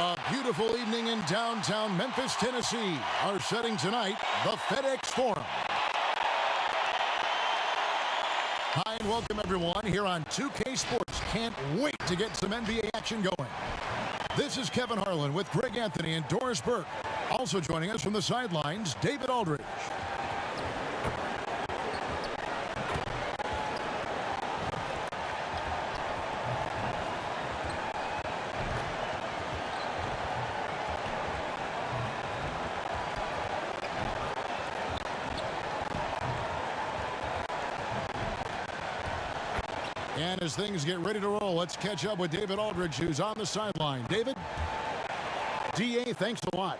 A beautiful evening in downtown Memphis, Tennessee. Our setting tonight, the FedEx Forum. Hi and welcome everyone here on 2K Sports. Can't wait to get some NBA action going. This is Kevin Harlan with Greg Anthony and Doris Burke. Also joining us from the sidelines, David Aldridge. And as things get ready to roll, let's catch up with David Aldridge, who's on the sideline. David? DA, thanks a lot.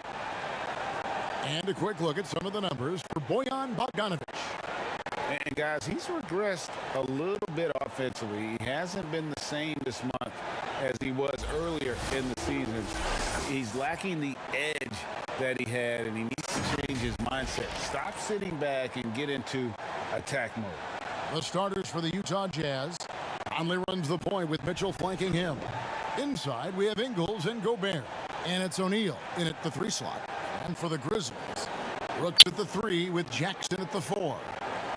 And a quick look at some of the numbers for Bojan Bogdanovic. And guys, he's regressed a little bit offensively. He hasn't been the same this month as he was earlier in the season. He's lacking the edge that he had, and he needs to change his mindset. Stop sitting back and get into attack mode. The starters for the Utah Jazz. Conley runs the point with Mitchell flanking him. Inside, we have Ingles and Gobert. And it's O'Neal in at the 3 slot. And for the Grizzlies, Brooks at the 3 with Jackson at the 4.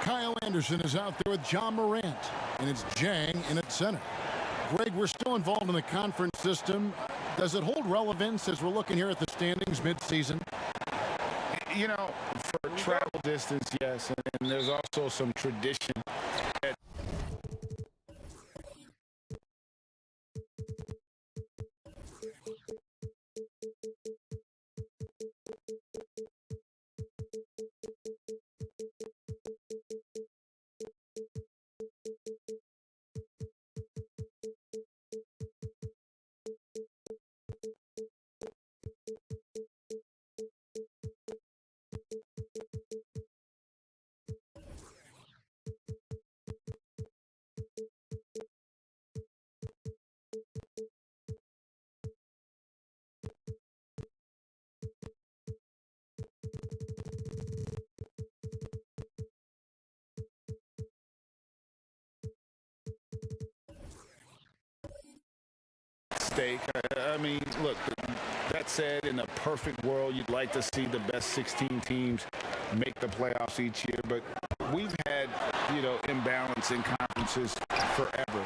Kyle Anderson is out there with John Morant. And it's Jang in at center. Greg, we're still involved in the conference system. Does it hold relevance as we're looking here at the standings mid-season? You know, for travel distance, yes. And there's also some tradition. I mean, look, that said, in a perfect world, you'd like to see the best 16 teams make the playoffs each year, but we've had, you know, imbalance in conferences forever.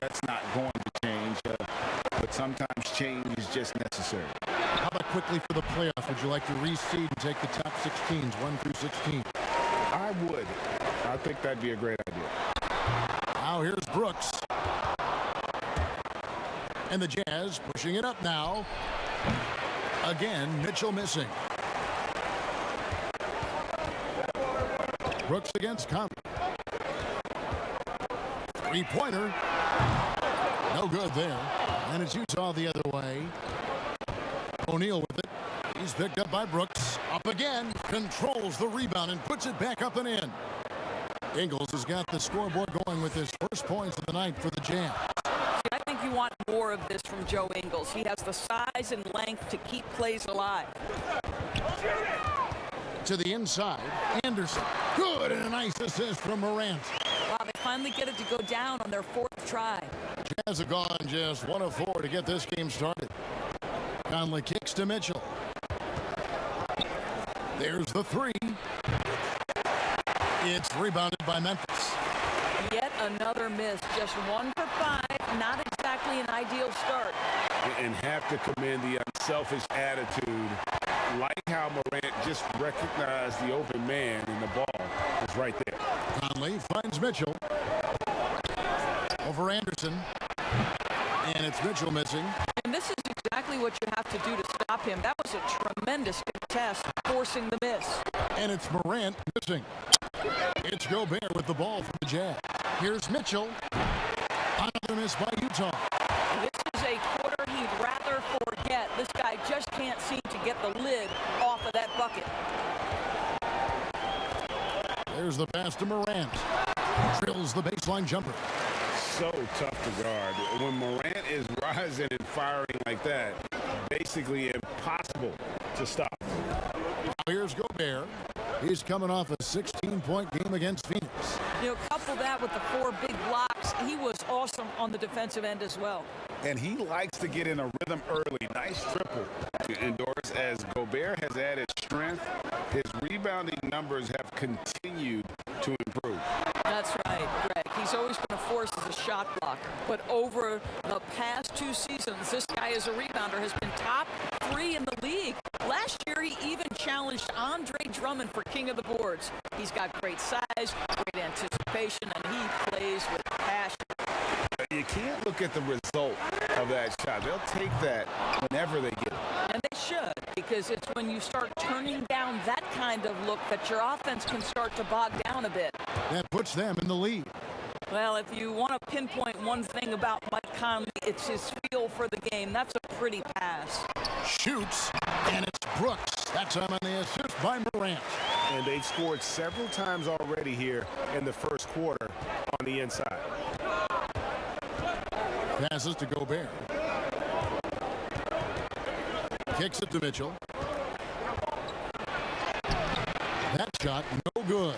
That's not going to change, but sometimes change is just necessary. How about quickly for the playoff? Would you like to reseed and take the top 16s, 1 through 16? I would. I think that'd be a great idea. Now here's Brooks. And the Jazz pushing it up now. Again, Mitchell missing. Brooks against Conley. Three-pointer. No good there. And it's Utah the other way. O'Neal with it. He's picked up by Brooks. Up again. Controls the rebound and puts it back up and in. Ingles has got the scoreboard going with his first points of the night for the Jazz. I think you want more of this from Joe Ingles. He has the size and length to keep plays alive. To the inside. Anderson. Good, and a nice assist from Morant. Wow, they finally get it to go down on their 4th try. Jazz have gone just 1 of 4 to get this game started. Conley kicks to Mitchell. There's the 3. It's rebounded by Memphis. Yet another miss. Just 1 for 5. Not exactly an ideal start. And have to commend the unselfish attitude. Like how Morant just recognized the open man and the ball is right there. Conley finds Mitchell. Over Anderson. And it's Mitchell missing. And this is exactly exactly what you have to do to stop him. That was a tremendous contest, forcing the miss. And it's Morant missing. It's Gobert with the ball from the Jazz. Here's Mitchell. Another miss by Utah. This is a quarter he'd rather forget. This guy just can't seem to get the lid off of that bucket. There's the pass to Morant. Drills the baseline jumper. So tough to guard. When Morant is rising and firing like that, basically impossible to stop. Here's Gobert. He's coming off a 16-point game against Phoenix. You know, couple that with the 4 big blocks. He was awesome on the defensive end as well. And he likes to get in a rhythm early. Nice triple to endorse. As Gobert has added strength, his rebounding numbers have continued to improve. That's right, Greg. He's always been a force as a shot blocker. But over the past 2 seasons, this guy as a rebounder has been top 3 in the league. Last year, he even challenged Andre Drummond for king of the boards. He's got great size, great anticipation, and he plays with passion. You can't look at the result of that shot. They'll take that whenever they get it. And they should, because it's when you start turning down that kind of look that your offense can start to bog down a bit. That puts them in the lead. Well, if you want to pinpoint one thing about Mike Conley, it's his feel for the game. That's a pretty pass. Shoots, and it's Brooks. That time on the assist by Morant. And they've scored several times already here in the first quarter on the inside. Passes to Gobert. Kicks it to Mitchell. That shot, no good.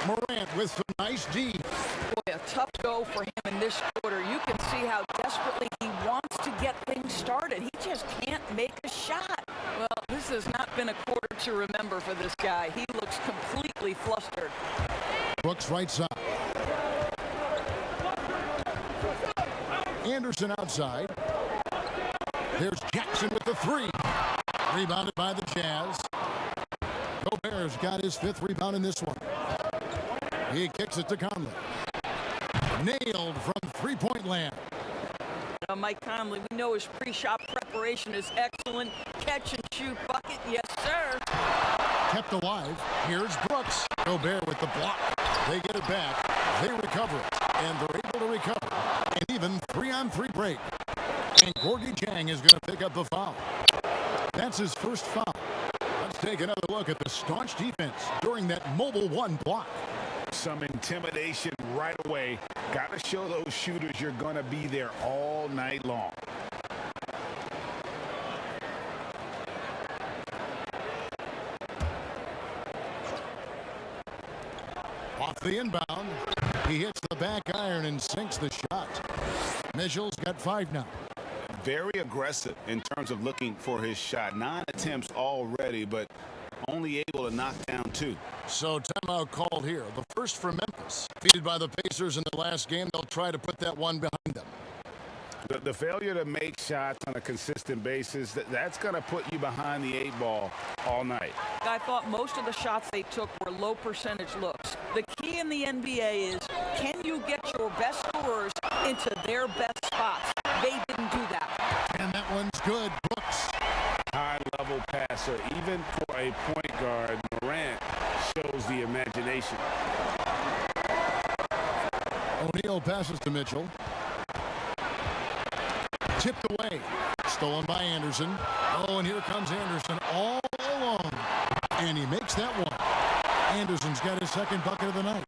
Morant with some nice D. Boy, a tough go for him in this quarter. You can see how desperately he wants to get things started. He just can't make a shot. Well, this has not been a quarter to remember for this guy. He looks completely flustered. Brooks right side. Anderson outside. There's Jackson with the 3. Rebounded by the Jazz. Gobert's got his 5th rebound in this one. He kicks it to Conley. Nailed from 3-point land. Mike Conley, we know his pre-shot preparation is excellent. Catch and shoot bucket, yes sir. Kept alive. Here's Brooks. Gobert with the block. They get it back. They recover it. And they're able to recover. An even 3-on-3 break. And Gorgie Jang is going to pick up the foul. That's his first foul. Let's take another look at the staunch defense during that mobile 1 block. Some intimidation right away. Got to show those shooters you're going to be there all night long. Off the inbound. He hits the back iron and sinks the shot. Mitchell's got 5 now. Very aggressive in terms of looking for his shot. 9 attempts already, but only able to knock down 2. So timeout called here. The first for Memphis. Defeated by the Pacers in the last game. They'll try to put that one behind them. The failure to make shots on a consistent basis, that's going to put you behind the 8 ball all night. I thought most of the shots they took were low percentage looks. The key in the NBA is, can you get your best scorers into their best spots? They didn't do that. And that one's good. Brooks. High-level passer. Even for a point guard, Morant shows the imagination. O'Neal passes to Mitchell. Tipped away. Stolen by Anderson. Oh, and here comes Anderson all alone. And he makes that one. Anderson's got his 2nd bucket of the night.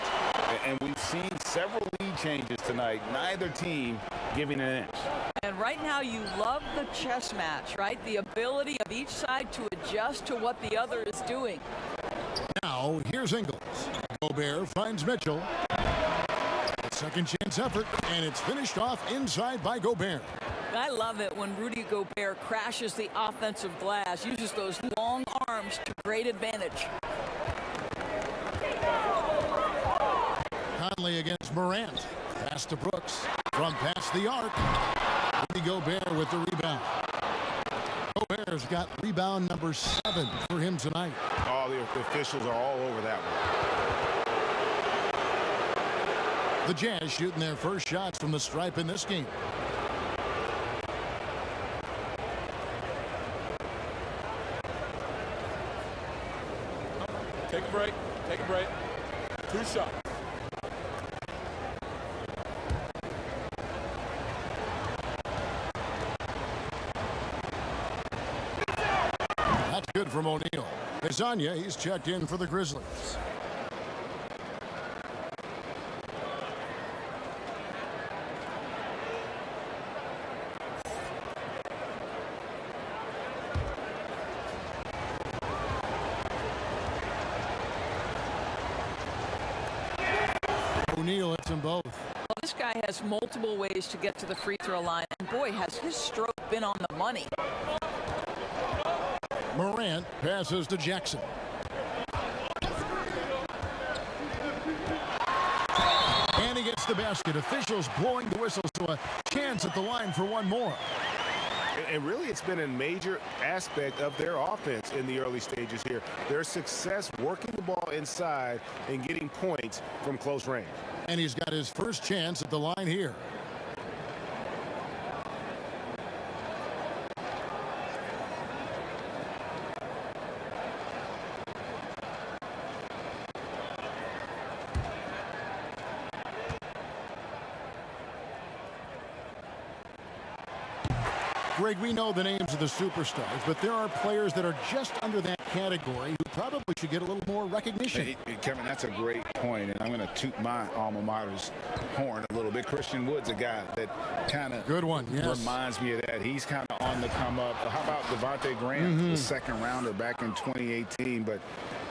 And we've seen several lead changes tonight. Neither team giving an inch. And right now you love the chess match, right? The ability of each side to adjust to what the other is doing. Now, here's Ingles. Gobert finds Mitchell. Second chance effort, and it's finished off inside by Gobert. I love it when Rudy Gobert crashes the offensive glass, uses those long arms to great advantage. Conley against Morant. Pass to Brooks. From past the arc. Rudy Gobert with the rebound. Gobert's got rebound number 7 for him tonight. Oh, the officials are all over that one. The Jazz shooting their first shots from the stripe in this game. Take a break. Take a break. 2 shots. That's good from O'Neal. Kazanya, he's checked in for the Grizzlies. O'Neal hits them both. Well, this guy has multiple ways to get to the free throw line, and boy, has his stroke been on the money. Morant passes to Jackson. And he gets the basket. Officials blowing the whistle, so a chance at the line for one more. And really, it's been a major aspect of their offense in the early stages here. Their success working the ball inside and getting points from close range. And he's got his first chance at the line here. Greg, we know the names of the superstars, but there are players that are just under that category who probably should get a little more recognition. Hey, Kevin, that's a great point, and I'm going to toot my alma mater's horn a little bit. Christian Wood's a guy that kind of good one, yes, reminds me of that. He's kind of on the come up. How about Devontae Graham, the second rounder back in 2018, but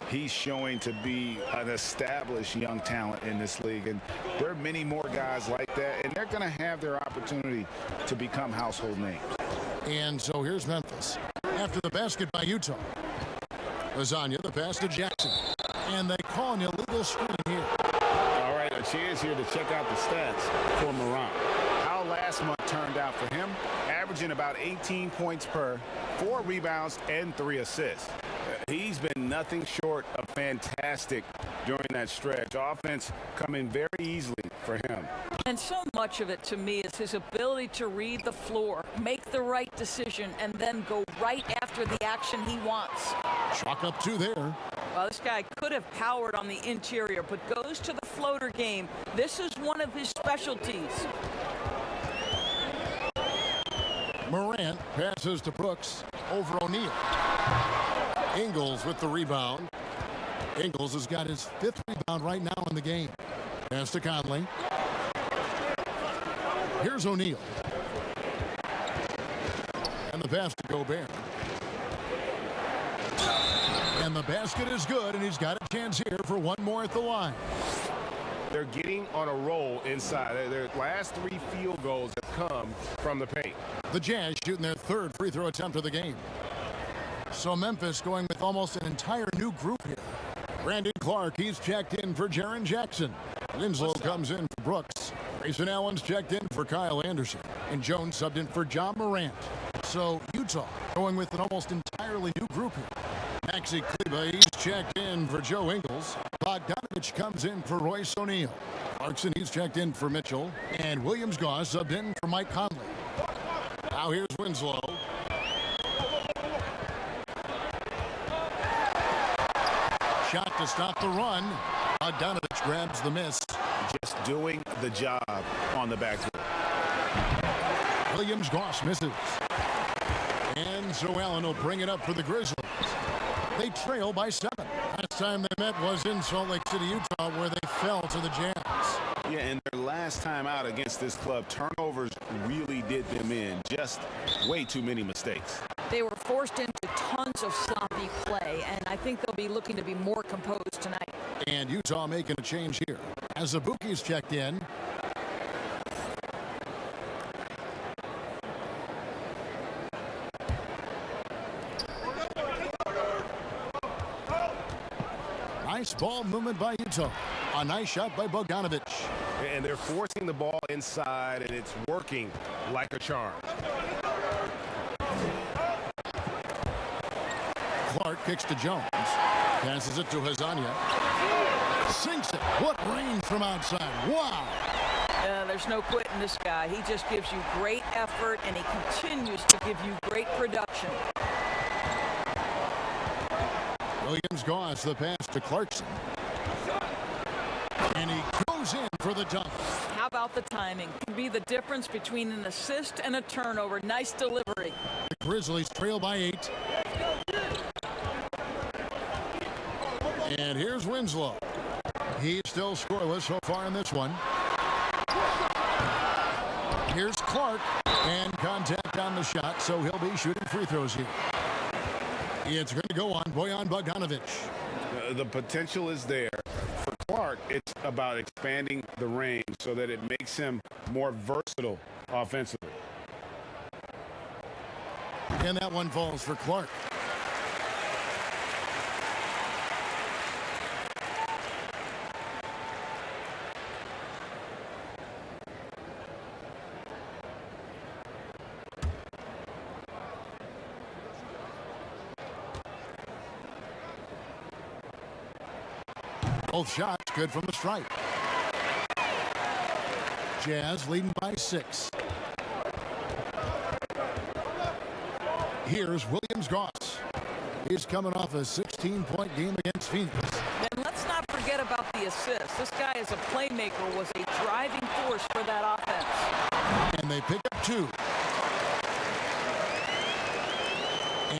he's showing to be an established young talent in this league, and there are many more guys like that, and they're going to have their opportunity to become household names. And so here's Memphis after the basket by Utah. Lasagna, the pass to Jackson, and they call an illegal screen here. All right, a chance here to check out the stats for Morant. How last month turned out for him, averaging about 18 points per, 4 rebounds, and 3 assists. He's been nothing short of fantastic during that stretch. Offense coming very easily for him. And so much of it to me is his ability to read the floor, make the right decision, and then go right after the action he wants. Chalk up 2 there. Well, this guy could have powered on the interior, but goes to the floater game. This is one of his specialties. Morant passes to Brooks over O'Neal. Ingles with the rebound. Ingles has got his 5th rebound right now in the game. Pass to Conley. Here's O'Neal. And the pass to Gobert. And the basket is good, and he's got a chance here for one more at the line. They're getting on a roll inside. Their last 3 field goals have come from the paint. The Jazz shooting their 3rd free throw attempt of the game. So Memphis going with almost an entire new group here. Brandon Clark, he's checked in for Jaren Jackson. Winslow comes in for Brooks. Grayson Allen's checked in for Kyle Anderson. And Jones subbed in for John Morant. So Utah going with an almost entirely new group here. Maxi Kleber, he's checked in for Joe Ingles. Bogdanovich comes in for Royce O'Neal. Clarkson, he's checked in for Mitchell. And Williams-Goss subbed in for Mike Conley. Now here's Winslow. Shot to stop the run. Bogdanovich grabs the miss. Just doing the job on the backboard. Williams-Goss misses. And so Allen will bring it up for the Grizzlies. They trail by 7. Last time they met was in Salt Lake City, Utah, where they fell to the Jazz. Yeah, and their last time out against this club, turnovers really did them in. Just way too many mistakes. They were forced into tons of sloppy play, and I think they'll be looking to be more composed tonight. And Utah making a change here. As Azubuike's checked in. Nice ball movement by Utah. A nice shot by Bogdanovich. And they're forcing the ball inside, and it's working like a charm. Clark kicks to Jones. Passes it to Hazania. Sinks it. What range from outside. Wow. There's no quitting this guy. He just gives you great effort, and he continues to give you great production. Williams-Goss, the pass to Clarkson. And he goes in for the dunk. How about the timing? Can be the difference between an assist and a turnover. Nice delivery. The Grizzlies trail by 8. And here's Winslow. He's still scoreless so far in this one. Here's Clark, and contact on the shot, so he'll be shooting free throws here. It's going to go on Bojan Bogdanovic. The potential is there. For Clark, it's about expanding the range so that it makes him more versatile offensively. And that one falls for Clark. Both shots good from the stripe. Jazz leading by 6. Here's Williams-Goss. He's coming off a 16-point game against Phoenix. And let's not forget about the assist. This guy is a playmaker, was a driving force for that offense. And they pick up 2.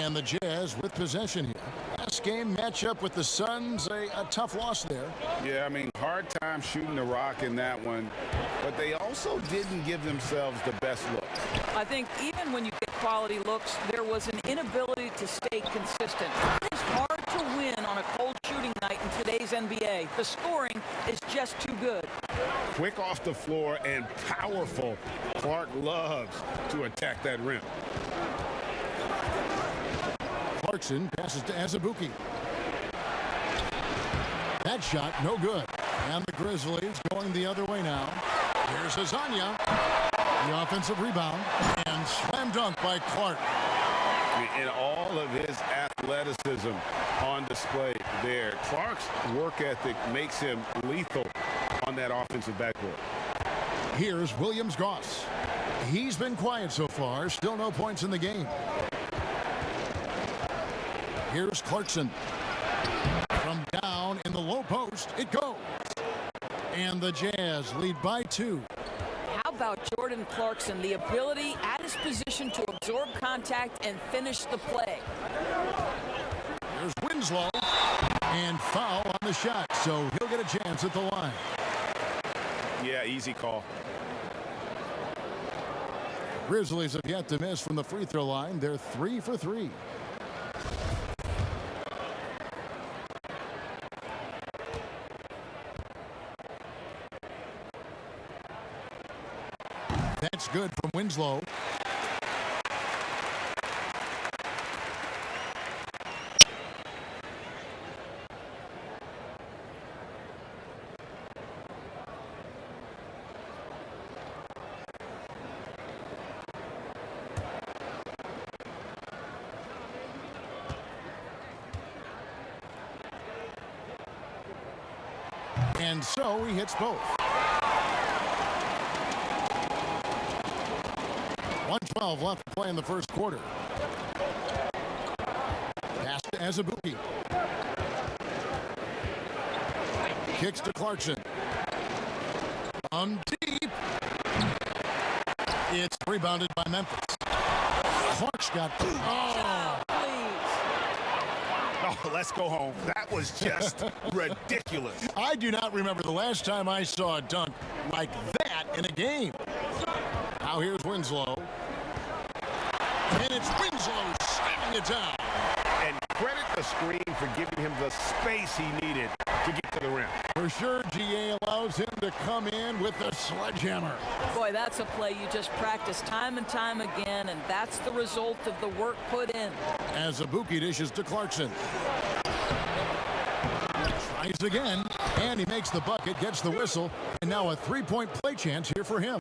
And the Jazz with possession here. Last game matchup with the Suns, a tough loss there. Yeah, I mean, hard time shooting the rock in that one, but they also didn't give themselves the best look. I think even when you get quality looks, there was an inability to stay consistent. It's hard to win on a cold shooting night in today's NBA. The scoring is just too good. Quick off the floor and powerful. Clark loves to attack that rim. Clarkson passes to Azubuike. That shot, no good. And the Grizzlies going the other way now. Here's Hazanya. The offensive rebound. And slam dunk by Clark. And all of his athleticism on display there. Clark's work ethic makes him lethal on that offensive backboard. Here's Williams-Goss. He's been quiet so far. Still no points in the game. Here's Clarkson. From down in the low post, it goes. And the Jazz lead by 2. How about Jordan Clarkson, the ability at his position to absorb contact and finish the play? Here's Winslow. And foul on the shot, so he'll get a chance at the line. Yeah, easy call. Grizzlies have yet to miss from the free throw line. They're 3 for 3. That's good from Winslow. And so he hits both. 1:12 left to play in the first quarter. Pass to Azubuike. Kicks to Clarkson. Deep. It's rebounded by Memphis. Clark's got... Oh, let's go home. That was just ridiculous. I do not remember the last time I saw a dunk like that in a game. Now here's Winslow. And it's Winslow slamming it down. And credit the screen for giving him the space he needed to get to the rim. For sure, GA allows him to come in with the sledgehammer. Boy, that's a play you just practice time and time again, and that's the result of the work put in. Azubuike dishes to Clarkson. Tries again, and he makes the bucket, gets the whistle, and now a three-point play chance here for him.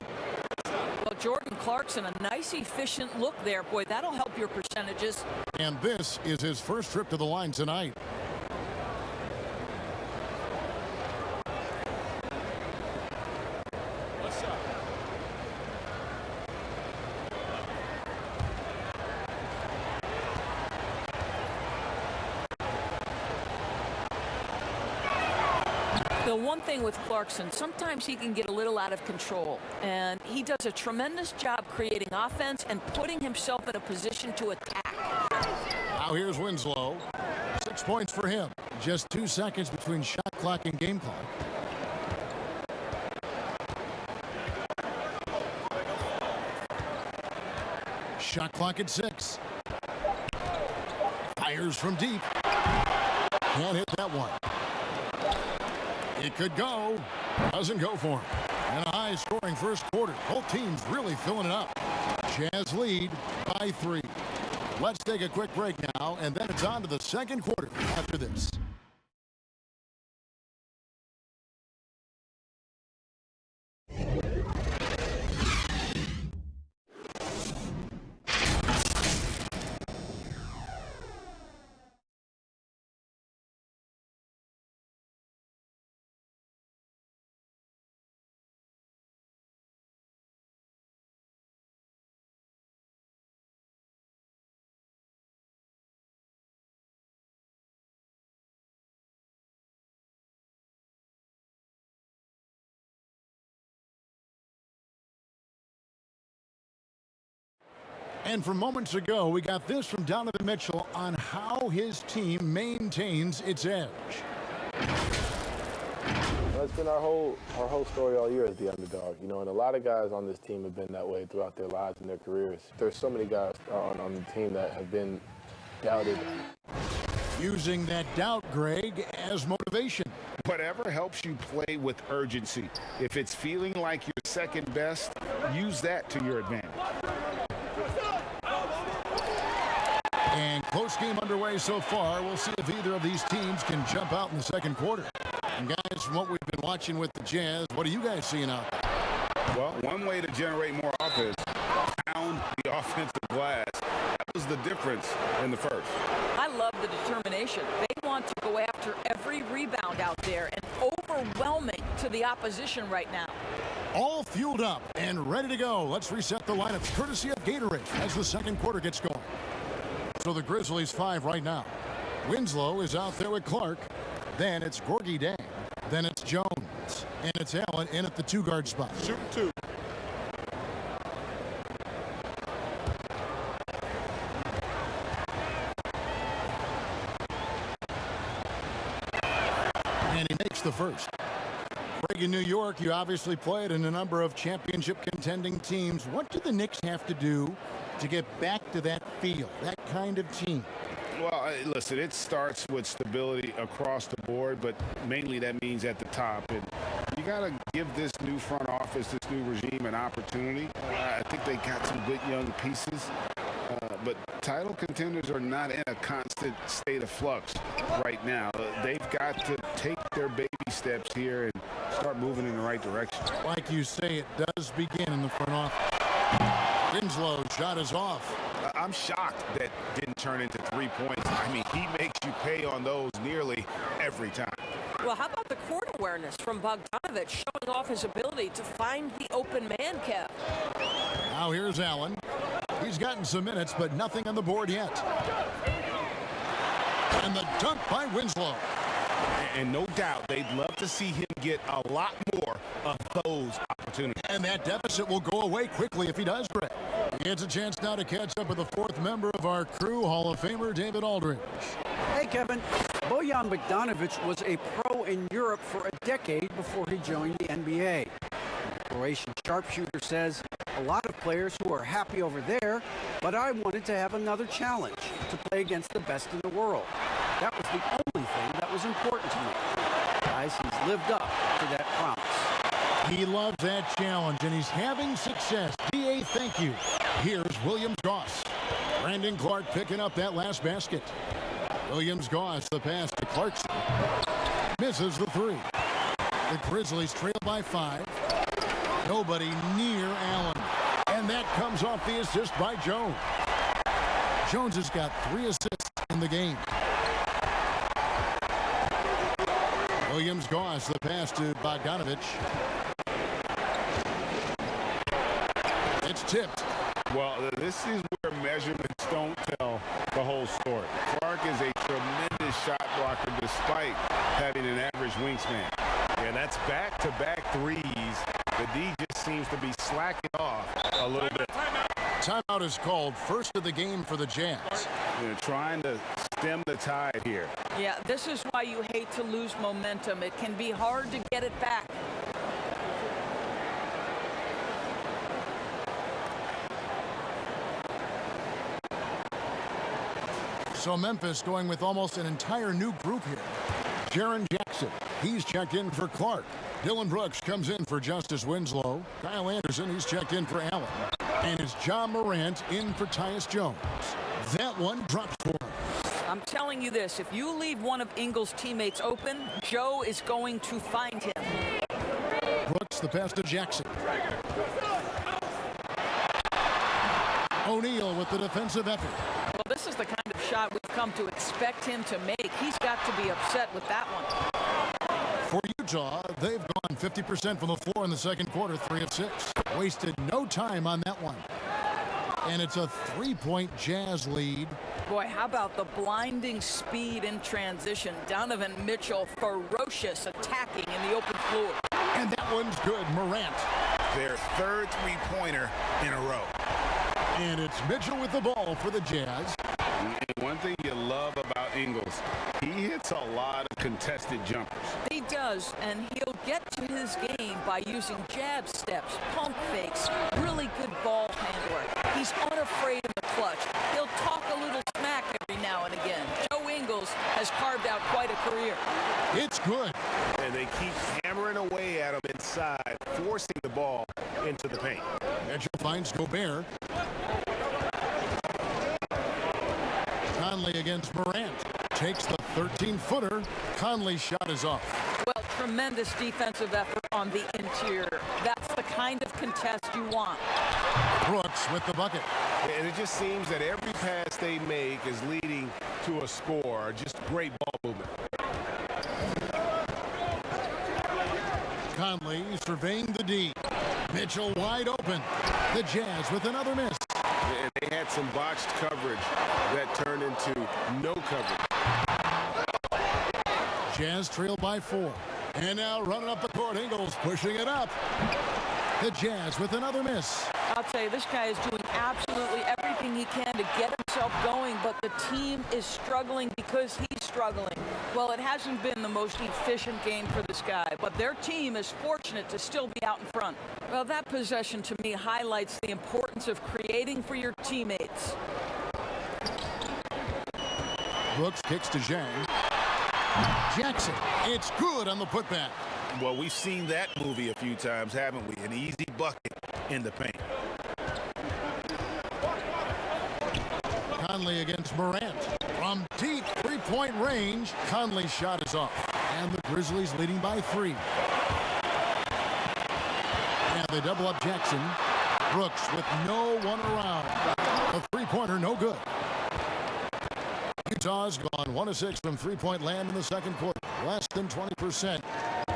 Well, Jordan Clarkson, a nice, efficient look there. Boy, that'll help your percentages. And this is his first trip to the line tonight. The one thing with Clarkson, sometimes he can get a little out of control, and he does a tremendous job creating offense and putting himself in a position to attack. Now here's Winslow. 6 points for him. Just 2 seconds between shot clock and game clock. Shot clock at 6. Fires from deep. Can't hit that one. It could go. Doesn't go for him. And a high-scoring first quarter. Both teams really filling it up. Jazz lead by 3. Let's take a quick break now, and then it's on to the second quarter after this. And from moments ago, we got this from Donovan Mitchell on how his team maintains its edge. Well, it's been our whole story all year as the underdog, you know, and a lot of guys on this team have been that way throughout their lives and their careers. There's so many guys on the team that have been doubted. Using that doubt, Greg, as motivation. Whatever helps you play with urgency. If it's feeling like you're second best, use that to your advantage. And close game underway so far. We'll see if either of these teams can jump out in the second quarter. And guys, from what we've been watching with the Jazz, what are you guys seeing out there? Well, one way to generate more offense, pound the offensive glass. That was the difference in the first. I love the determination. They want to go after every rebound out there and overwhelming to the opposition right now. All fueled up and ready to go. Let's reset the lineups courtesy of Gatorade as the second quarter gets going. So the Grizzlies 5 right now. Winslow is out there with Clark. Then it's Gorgie Dang. Then it's Jones. And it's Allen in at the 2-guard spot. Shooting 2. And he makes the first. Greg, in New York, you obviously played in a number of championship contending teams. What do the Knicks have to do to get back to that feel, that kind of team? Well, listen, it starts with stability across the board, but mainly that means at the top. And you got to give this new front office, this new regime, an opportunity. I think they got some good young pieces. But title contenders are not in a constant state of flux right now. They've got to take their baby steps here and start moving in the right direction. Like you say, it does begin in the front office. Winslow shot is off. I'm shocked that didn't turn into 3 points. I mean, he makes you pay on those nearly every time. Well, how about the court awareness from Bogdanovic, showing off his ability to find the open man, Kev? Now here's Allen. He's gotten some minutes, but nothing on the board yet. And the dunk by Winslow. And no doubt they'd love to see him get a lot more of those opportunities. And that deficit will go away quickly if he does, Greg. He gets a chance now to catch up with the fourth member of our crew, Hall of Famer David Aldridge. Hey, Kevin. Bojan Bogdanovic was a pro in Europe for a decade before he joined the NBA. The Croatian sharpshooter says, a lot of players who are happy over there, but I wanted to have another challenge, to play against the best in the world. That was the only thing that was important to me. Guys, he's lived up to that promise. He loves that challenge, and he's having success. D.A., thank you. Here's Williams-Goss. Brandon Clark picking up that last basket. Williams-Goss, the pass to Clarkson. Misses the 3. The Grizzlies trail by 5. Nobody near Allen. And that comes off the assist by Jones. Jones has got 3 assists in the game. Williams-Goss, the pass to Bogdanovic. It's tipped. Well, this is where measurements don't tell the whole story. Clark is a tremendous shot blocker despite having an average wingspan. That's back-to-back threes. The D just seems to be slacking off a little bit. Timeout is called, first of the game for the Jazz. They're trying to stem the tide here. Yeah, this is why you hate to lose momentum. It can be hard to get it back. So Memphis going with almost an entire new group here. Jaren Jackson, he's checked in for Clark. Dylan Brooks comes in for Justice Winslow. Kyle Anderson, he's checked in for Allen. And it's John Morant in for Tyus Jones. That one drops for him. I'm telling you this, if you leave one of Ingles' teammates open, Joe is going to find him. Brooks, the pass to Jackson. O'Neal with the defensive effort. Well, this is the kind of shot we've come to expect him to make. He's got to be upset with that one. For Utah, they've gone 50% from the floor in the second quarter, 3 of 6. Wasted no time on that one. And it's a 3-point Jazz lead. Boy, how about the blinding speed in transition? Donovan Mitchell ferocious attacking in the open floor. And that one's good. Morant. Their third three-pointer in a row. And it's Mitchell with the ball for the Jazz. And one thing you love about Ingles, he hits a lot of contested jumpers. He does, and he'll get to his game by using jab steps, pump fakes, really good ball handler. He's unafraid in the clutch. He'll talk a little smack every now and again. Joe Ingles has carved out quite a career. It's good. And they keep hammering away at him inside, forcing the ball into the paint. Mitchell finds Gobert. Conley against Morant. Takes the 13-footer. Conley's shot is off. Well, tremendous defensive effort on the interior. That's the kind of contest you want. Brooks with the bucket. And it just seems that every pass they make is leading to a score. Just great ball movement. Conley surveying the D. Mitchell wide open. The Jazz with another miss. And they had some botched coverage that turned into no coverage. Jazz trail by 4. And now running up the court, Ingles pushing it up. The Jazz with another miss. I'll tell you, this guy is doing absolutely everything he can to get himself going, but the team is struggling because he's struggling. Well, it hasn't been the most efficient game for this guy, but their team is fortunate to still be out in front. Well, that possession to me highlights the importance of creating for your teammates. Brooks kicks to Zhang. Jackson, it's good on the putback. Well, we've seen that movie a few times, haven't we? An easy bucket in the paint. Conley against Morant. From deep three-point range, Conley's shot is off. And the Grizzlies leading by 3. And they double up Jackson. Brooks with no one around. A three-pointer, no good. Utah's gone 1 of 6 from three-point land in the second quarter. Less than 20%.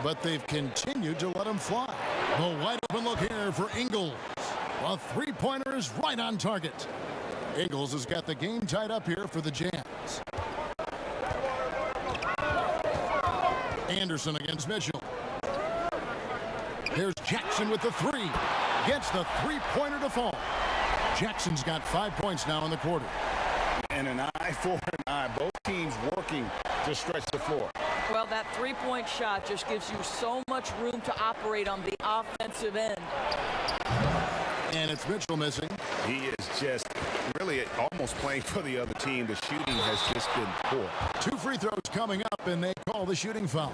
But they've continued to let him fly. The wide open look here for Ingles. A three-pointer is right on target. Ingles has got the game tied up here for the Jazz. Anderson against Mitchell. Here's Jackson with the 3. Gets the three-pointer to fall. Jackson's got 5 points now in the quarter. And an eye for an eye. Both teams working to stretch the floor. Well, that three-point shot just gives you so much room to operate on the offensive end. And it's Mitchell missing. He is just really almost playing for the other team. The shooting has just been poor. 2 free throws coming up, and they call the shooting foul.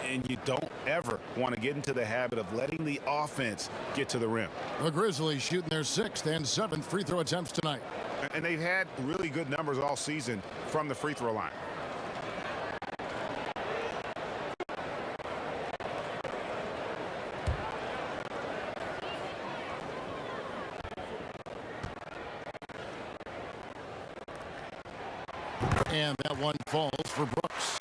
And you don't ever want to get into the habit of letting the offense get to the rim. The Grizzlies shooting their 6th and 7th free throw attempts tonight. And they've had really good numbers all season from the free throw line. And that one falls for Brooks.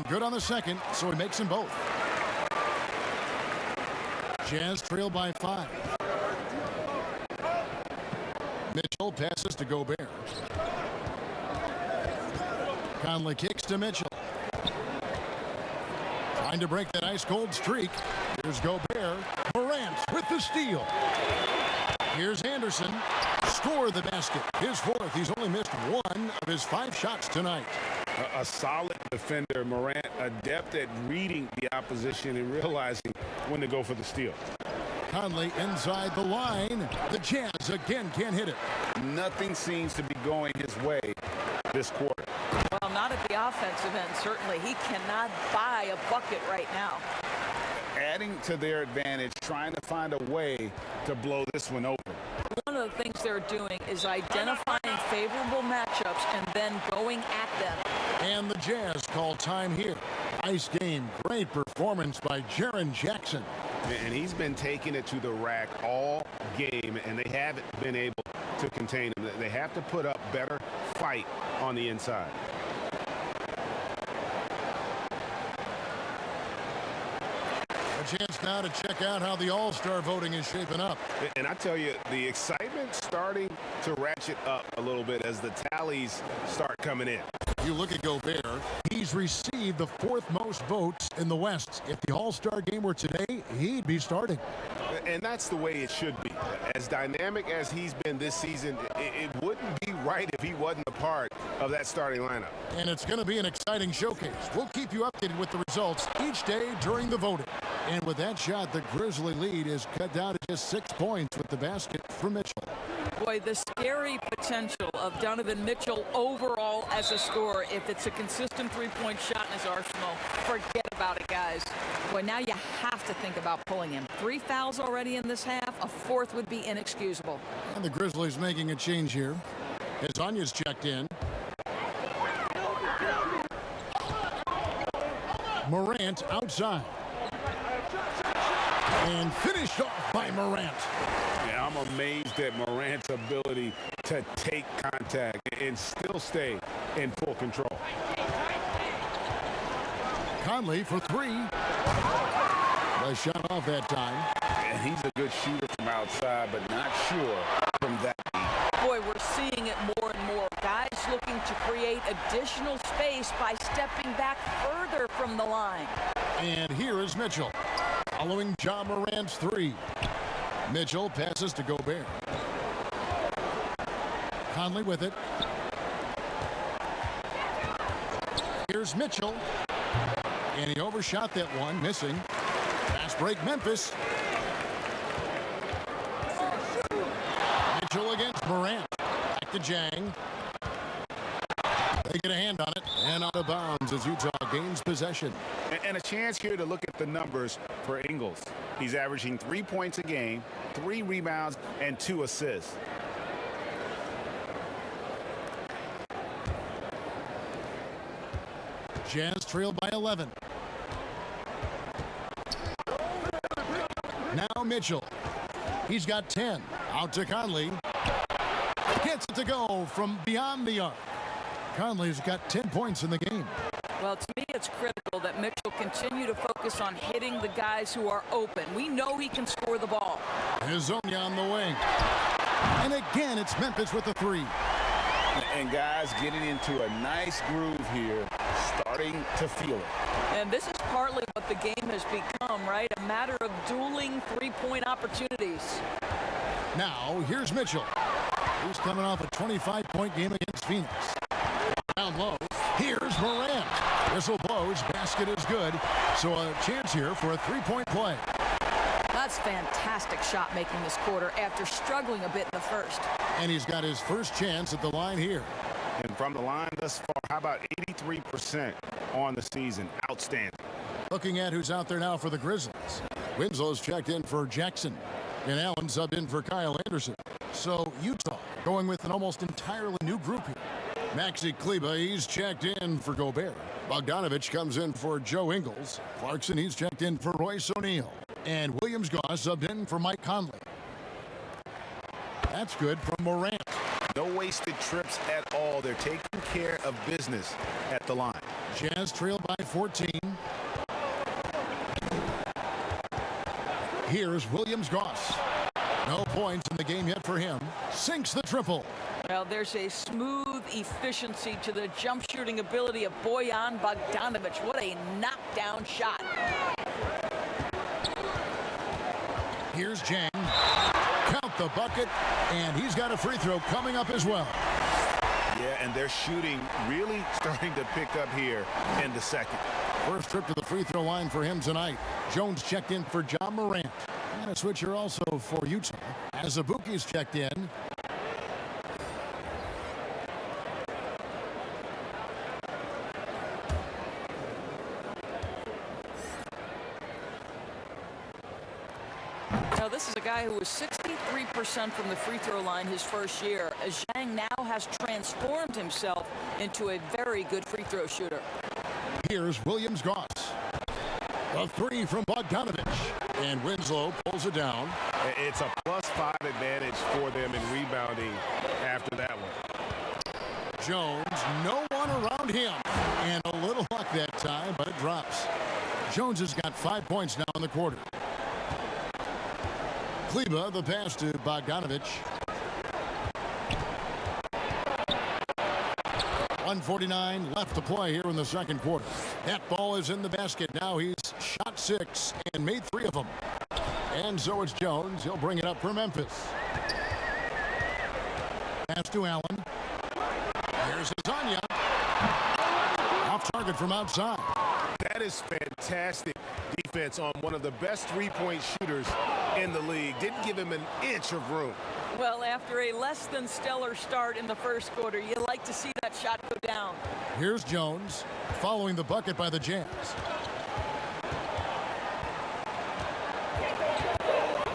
good on the second, so he makes them both. Jazz trail by 5. Mitchell passes to Gobert. Conley kicks to Mitchell. Trying to break that ice-cold streak. Here's Gobert. Morant with the steal. Here's Anderson. Score the basket. His 4th. He's only missed 1 of his 5 shots tonight. A solid defender. Morant adept at reading the opposition and realizing when to go for the steal. Conley inside the line. The Jazz again can't hit it. Nothing seems to be going his way this quarter. Well, not at the offensive end, certainly. He cannot buy a bucket right now. Adding to their advantage, trying to find a way to blow this one open. One of the things they're doing is identifying favorable matchups and then going at them. And the Jazz call time here. Nice game. Great performance by Jaren Jackson. And he's been taking it to the rack all game, and they haven't been able to contain him. They have to put up better fight on the inside. A chance now to check out how the All-Star voting is shaping up. And I tell you, the excitement's starting to ratchet up a little bit as the tallies start coming in. You look at Gobert, he's received the 4th most votes in the West. If the All-Star game were today, he'd be starting. And that's the way it should be. As dynamic as he's been this season, it wouldn't be right if he wasn't a part of that starting lineup. And it's going to be an exciting showcase. We'll keep you updated with the results each day during the voting. And with that shot, the Grizzly lead is cut down to just 6 points with the basket for Mitchell. Boy, the scary potential of Donovan Mitchell overall as a scorer. If it's a consistent three-point shot in his arsenal, forget about it, guys. Boy, now you have to think about pulling him. 3 fouls already in this half. A 4th would be inexcusable. And the Grizzlies making a change here. As Anya's checked in. Morant outside. And finished off by Morant. Yeah, I'm amazed at Morant's ability to take contact and still stay in full control. Conley for 3. Nice shot off that time. And he's a good shooter from outside, but not sure from that deep. Boy, we're seeing it more and more. Guys looking to create additional space by stepping back further from the line. And here is Mitchell. Following Ja Morant's 3. Mitchell passes to Gobert. Conley with it. Here's Mitchell. And he overshot that one, missing. Fast break, Memphis. Mitchell against Morant. Back to Jang. They get a hand on it, and out of bounds as Utah gains possession. And a chance here to look at the numbers for Ingles. He's averaging 3 points a game, 3 rebounds, and 2 assists. Jazz trail by 11. Now Mitchell. He's got 10. Out to Conley. Gets it to go from beyond the arc. Conley's got 10 points in the game. Well, to me, it's critical that Mitchell continue to focus on hitting the guys who are open. We know he can score the ball. Hezonja on the wing. And again, it's Memphis with the 3. And guys getting into a nice groove here, starting to feel it. And this is partly what the game has become, right? A matter of dueling three-point opportunities. Now, here's Mitchell. He's coming off a 25-point game against Phoenix. Down low. Here's Morant. Whistle blows. Basket is good. So a chance here for a 3-point play. That's fantastic shot making this quarter after struggling a bit in the first. And he's got his first chance at the line here. And from the line thus far, how about 83% on the season? Outstanding. Looking at who's out there now for the Grizzlies. Winslow's checked in for Jackson. And Allen subbed in for Kyle Anderson. So Utah going with an almost entirely new group here. Maxi Kleba, he's checked in for Gobert. Bogdanovich comes in for Joe Ingles. Clarkson, he's checked in for Royce O'Neal. And Williams-Goss subbed in for Mike Conley. That's good from Morant. No wasted trips at all. They're taking care of business at the line. Jazz trail by 14. Here's Williams-Goss. No points in the game yet for him. Sinks the triple. Well, there's a smooth efficiency to the jump shooting ability of Bojan Bogdanovic. What a knockdown shot. Here's Jang. Count the bucket, and he's got a free throw coming up as well. Yeah, and their shooting really starting to pick up here in the second. First trip to the free throw line for him tonight. Jones checked in for Ja Morant. And a switcher also for Utah. As Azubuike's checked in. Now, this is a guy who was 63% from the free throw line his first year, as Zhang now has transformed himself into a very good free throw shooter. Here's Williams-Goss. A three from Bogdanovic. And Winslow pulls it down. It's a +5 advantage for them in rebounding after that one. Jones, no one around him. And a little luck that time, but it drops. Jones has got 5 points now in the quarter. Kleba, the pass to Bogdanovic. 1:49 left to play here in the second quarter. That ball is in the basket. Now he's shot 6 and made 3 of them. And so it's Jones. He'll bring it up for Memphis. Pass to Allen. Here's Azania. Off target from outside. That is fantastic defense on one of the best three-point shooters in the league. Didn't give him an inch of room. Well, after a less than stellar start in the first quarter, you like to see that shot go down. Here's Jones following the bucket by the Jazz.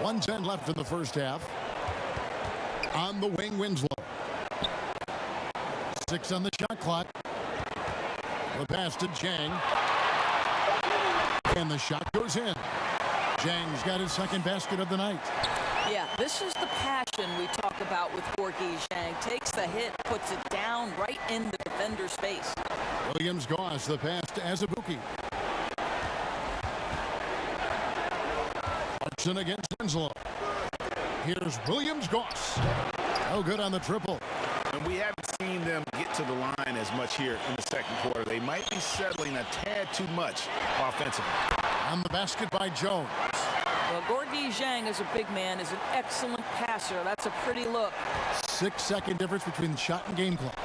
1:10 left in the first half. On the wing, Winslow. 6 on the shot clock. The pass to Jang. And the shot goes in. Jang's got his second basket of the night. Yeah, this is the passion we talk about with Gorgui Zhang. Takes the hit, puts it down right in the defender's face. Williams-Goss, the pass to Azubuike. Clarkson against Winslow. Here's Williams-Goss. No good on the triple. And we haven't seen them get to the line as much here in the second quarter. They might be settling a tad too much offensively. On the basket by Jones. Well, Gorgui Zhang, as a big man, is an excellent passer. That's a pretty look. 6-second difference between shot and game clock.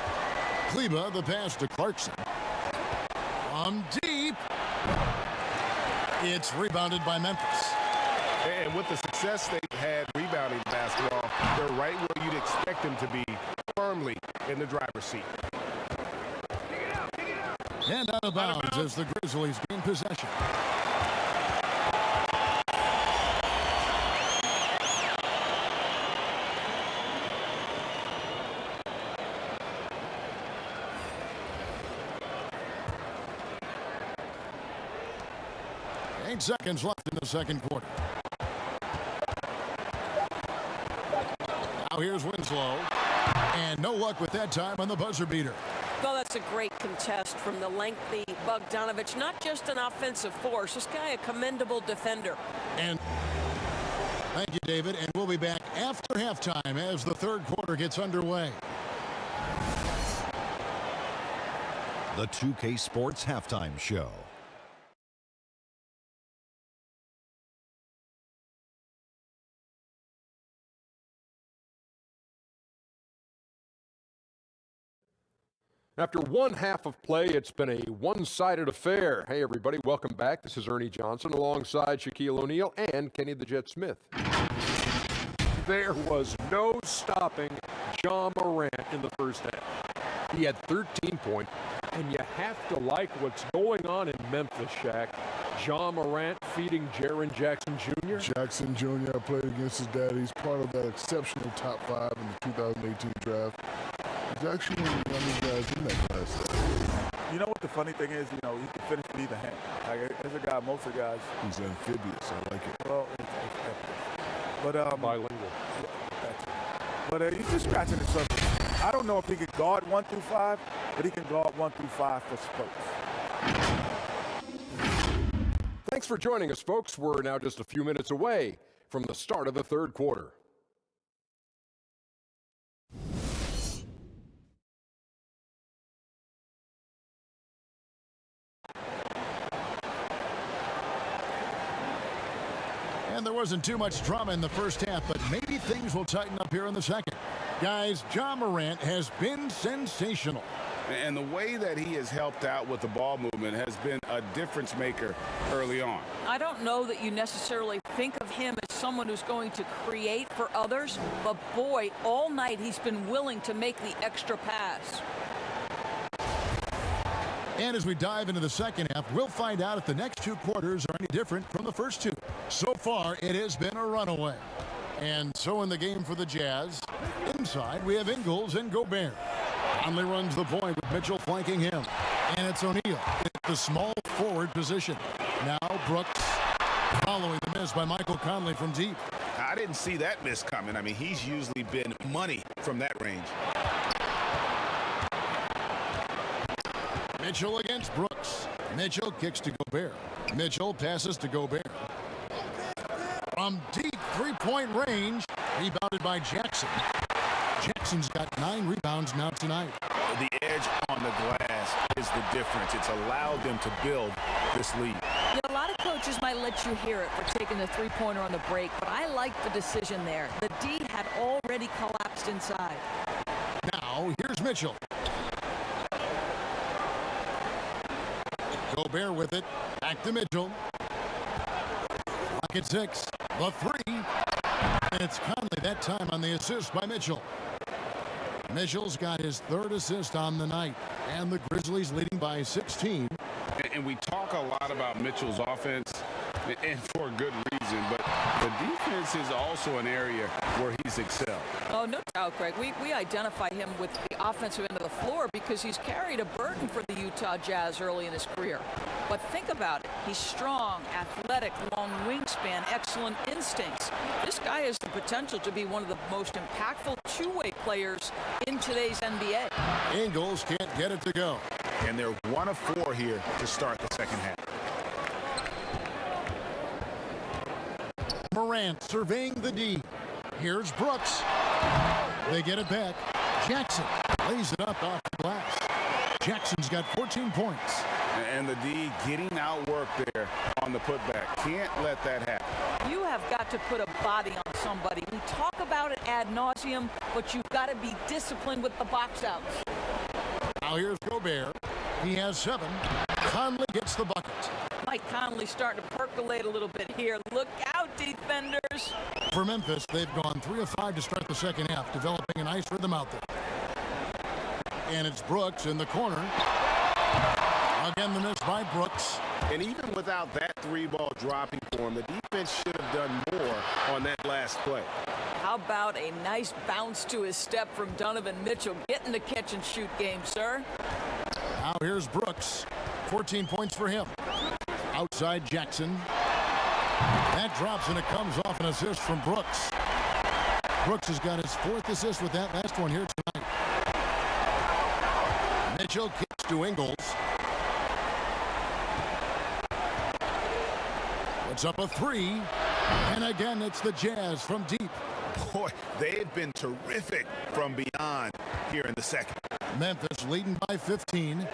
Kleba, the pass to Clarkson. From deep. It's rebounded by Memphis. And with the success they've had rebounding basketball, they're right where you'd expect them to be, firmly in the driver's seat. And out of bounds as the Grizzlies gain possession. Eight seconds left in the second quarter. Now here's Winslow. And no luck with that time on the buzzer beater. Well, that's a great contest from the lengthy Bogdanovic. Not just an offensive force. This guy a commendable defender. And thank you, David. And we'll be back after halftime as the third quarter gets underway. The 2K Sports Halftime Show. After one half of play, it's been a one-sided affair. Hey, everybody, welcome back. This is Ernie Johnson alongside Shaquille O'Neal and Kenny the Jet Smith. There was no stopping Ja Morant in the first half. He had 13 points, and you have to like what's going on in Memphis, Shaq. Ja Morant feeding Jaren Jackson Jr. Jackson Jr. played against his dad. He's part of that exceptional top 5 in the 2018 draft. He's actually one of the youngest guys in that class. You know what the funny thing is? You know, he can finish with either hand. Like, there's a guy, most of the guys. He's amphibious. I like it. Well, but bilingual. But he's just scratching the surface. I don't know if he could guard 1 through 5, but he can guard 1 through 5 for spurts. Thanks for joining us, folks. We're now just a few minutes away from the start of the third quarter. And there wasn't too much drama in the first half, but maybe things will tighten up here in the second. Guys, Ja Morant has been sensational. And the way that he has helped out with the ball movement has been a difference maker early on. I don't know that you necessarily think of him as someone who's going to create for others, but boy, all night he's been willing to make the extra pass. And as we dive into the second half, we'll find out if the next two quarters are any different from the first two. So far, it has been a runaway. And so in the game for the Jazz, inside we have Ingles and Gobert. Conley runs the point with Mitchell flanking him. And it's O'Neal in the small forward position. Now Brooks following the miss by Michael Conley from deep. I didn't see that miss coming. I mean, he's usually been money from that range. Mitchell against Brooks. Mitchell kicks to Gobert. Mitchell passes to Gobert. From deep three-point range, rebounded by Jackson. Jackson's got 9 rebounds now tonight. The edge on the glass is the difference. It's allowed them to build this lead. Yeah, a lot of coaches might let you hear it for taking the three-pointer on the break, but I like the decision there. The D had already collapsed inside. Now, here's Mitchell. Gobert with it. Back to Mitchell. Clock at 6. The three. And it's Conley that time on the assist by Mitchell. Mitchell's got his 3rd assist on the night. And the Grizzlies leading by 16. And we talk a lot about Mitchell's offense, and for a good reason, but the defense is also an area where he's excelled. Oh, no doubt, Greg. We identify him with the offensive end of the floor because he's carried a burden for the Utah Jazz early in his career. But think about it. He's strong, athletic, long wingspan, excellent instincts. This guy has the potential to be one of the most impactful two-way players in today's NBA. Ingles can't get it to go. And they're 1 of 4 here to start the second half. Morant surveying the D. Here's Brooks. They get it back. Jackson lays it up off the glass. Jackson's got 14 points. And the D getting outworked there on the putback. Can't let that happen. You have got to put a body on somebody. We talk about it ad nauseum, but you've got to be disciplined with the box outs. Now here's Gobert. He has 7. Conley gets the bucket. Mike Conley starting to percolate a little bit here. Look out, defenders. For Memphis, they've gone 3 of 5 to start the second half, developing a nice rhythm out there. And it's Brooks in the corner. Again, the miss by Brooks. And even without that 3-ball dropping for him, the defense should have done more on that last play. How about a nice bounce to his step from Donovan Mitchell? Get in the catch-and-shoot game, sir. Now here's Brooks. 14 points for him. Outside Jackson. That drops and it comes off an assist from Brooks. Brooks has got his 4th assist with that last one here tonight. Mitchell kicks to Ingles. Puts up a 3. And again, it's the Jazz from deep. Boy, they've been terrific from beyond here in the second. Memphis leading by 15.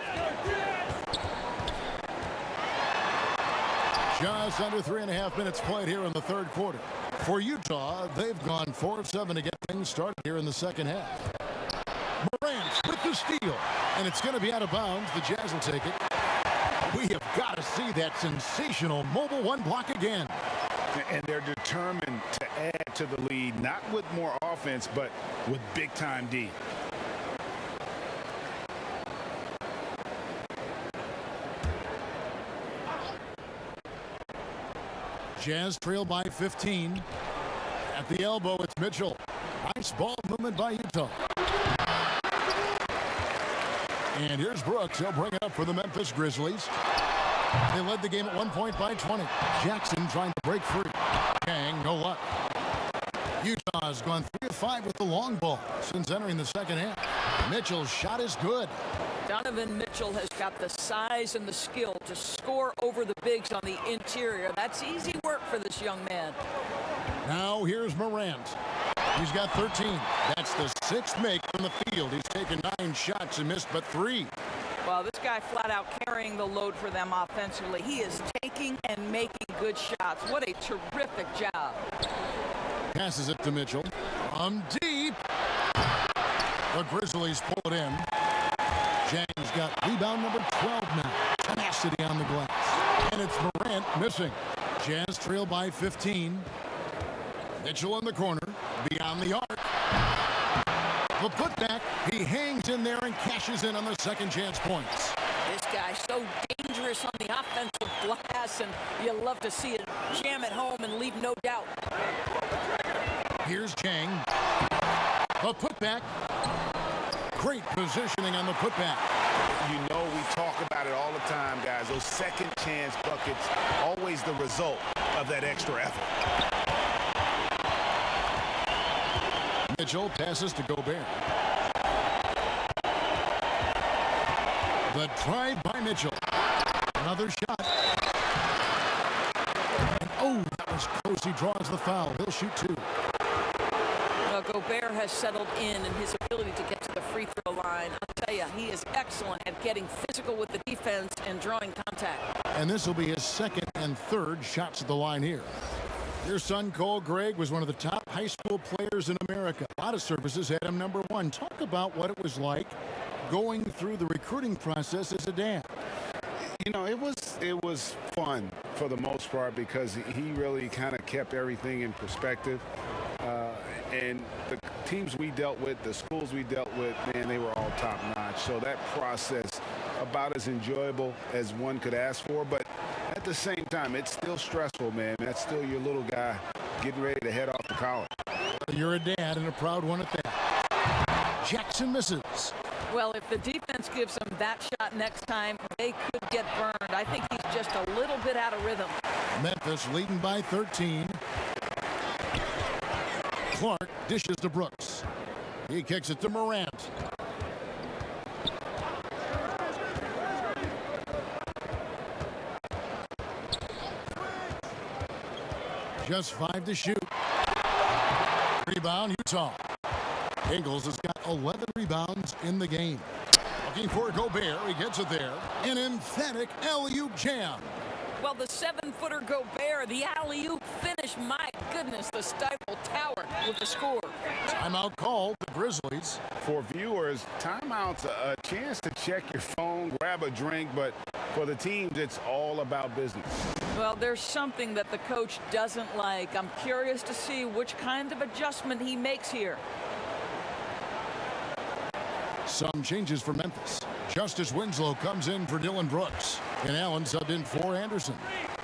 Just under 3.5 minutes played here in the third quarter. For Utah, they've gone 4 of 7 to get things started here in the second half. Morant with the steal, and it's going to be out of bounds. The Jazz will take it. We have got to see that sensational mobile 1 block again. And they're determined to add to the lead, not with more offense, but with big-time D. Jazz trail by 15. At the elbow, it's Mitchell. Nice ball movement by Utah. And here's Brooks. He'll bring it up for the Memphis Grizzlies. They led the game at 1 point by 20. Jackson trying to break free. Kang, no luck. Utah has gone 3 of 5 with the long ball since entering the second half. Mitchell's shot is good. Donovan Mitchell has got the size and the skill to score over the bigs on the interior. That's easy work for this young man. Now here's Morant. He's got 13. That's the 6th make from the field. He's taken 9 shots and missed but 3. Well, this guy flat out carrying the load for them offensively. He is taking and making good shots. What a terrific job. Passes it to Mitchell. From deep. The Grizzlies pull it in. Jang's got rebound number 12 now. Tenacity on the glass. And it's Morant missing. Jazz trail by 15. Mitchell in the corner. Beyond the arc. The putback. He hangs in there and cashes in on the second chance points. This guy's so dangerous on the offensive glass, and you love to see it jam it home and leave no doubt. Here's Jang. A putback. Great positioning on the putback. You know, we talk about it all the time, guys. Those second chance buckets, always the result of that extra effort. Mitchell passes to Gobert. The drive by Mitchell. Another shot. And oh, that was close. He draws the foul. He'll shoot 2. Well, Gobert has settled in his ability to get to the free throw line. I'll tell you, he is excellent at getting physical with the defense and drawing contact. And this will be his 2nd and 3rd shots at the line here. Your son, Cole Gregg, was one of the top high school players in America. A lot of services had him number 1. Talk about what it was like going through the recruiting process as a dad. You know, it was fun for the most part because he really kind of kept everything in perspective. And the teams we dealt with, the schools we dealt with, man, they were all top-notch. So that process, about as enjoyable as one could ask for. But at the same time, it's still stressful, man. That's still your little guy getting ready to head off to college. You're a dad and a proud one at that. Jackson misses. Well, if the defense gives him that shot next time, they could get burned. I think he's just a little bit out of rhythm. Memphis leading by 13. Clark dishes to Brooks. He kicks it to Morant. Just 5 to shoot. Rebound, Utah. Ingles has got 11 rebounds in the game. Looking for Gobert. He gets it there. An emphatic alley-oop jam. Well, the 7-footer Gobert, the alley-oop finish. My goodness, the stifle tower with the score. Timeout called, the Grizzlies. For viewers, timeout's a chance to check your phone, grab a drink, but for the teams, it's all about business. Well, there's something that the coach doesn't like. I'm curious to see which kind of adjustment he makes here. Some changes for Memphis. Justice Winslow comes in for Dylan Brooks. And Allen subbed in for Anderson.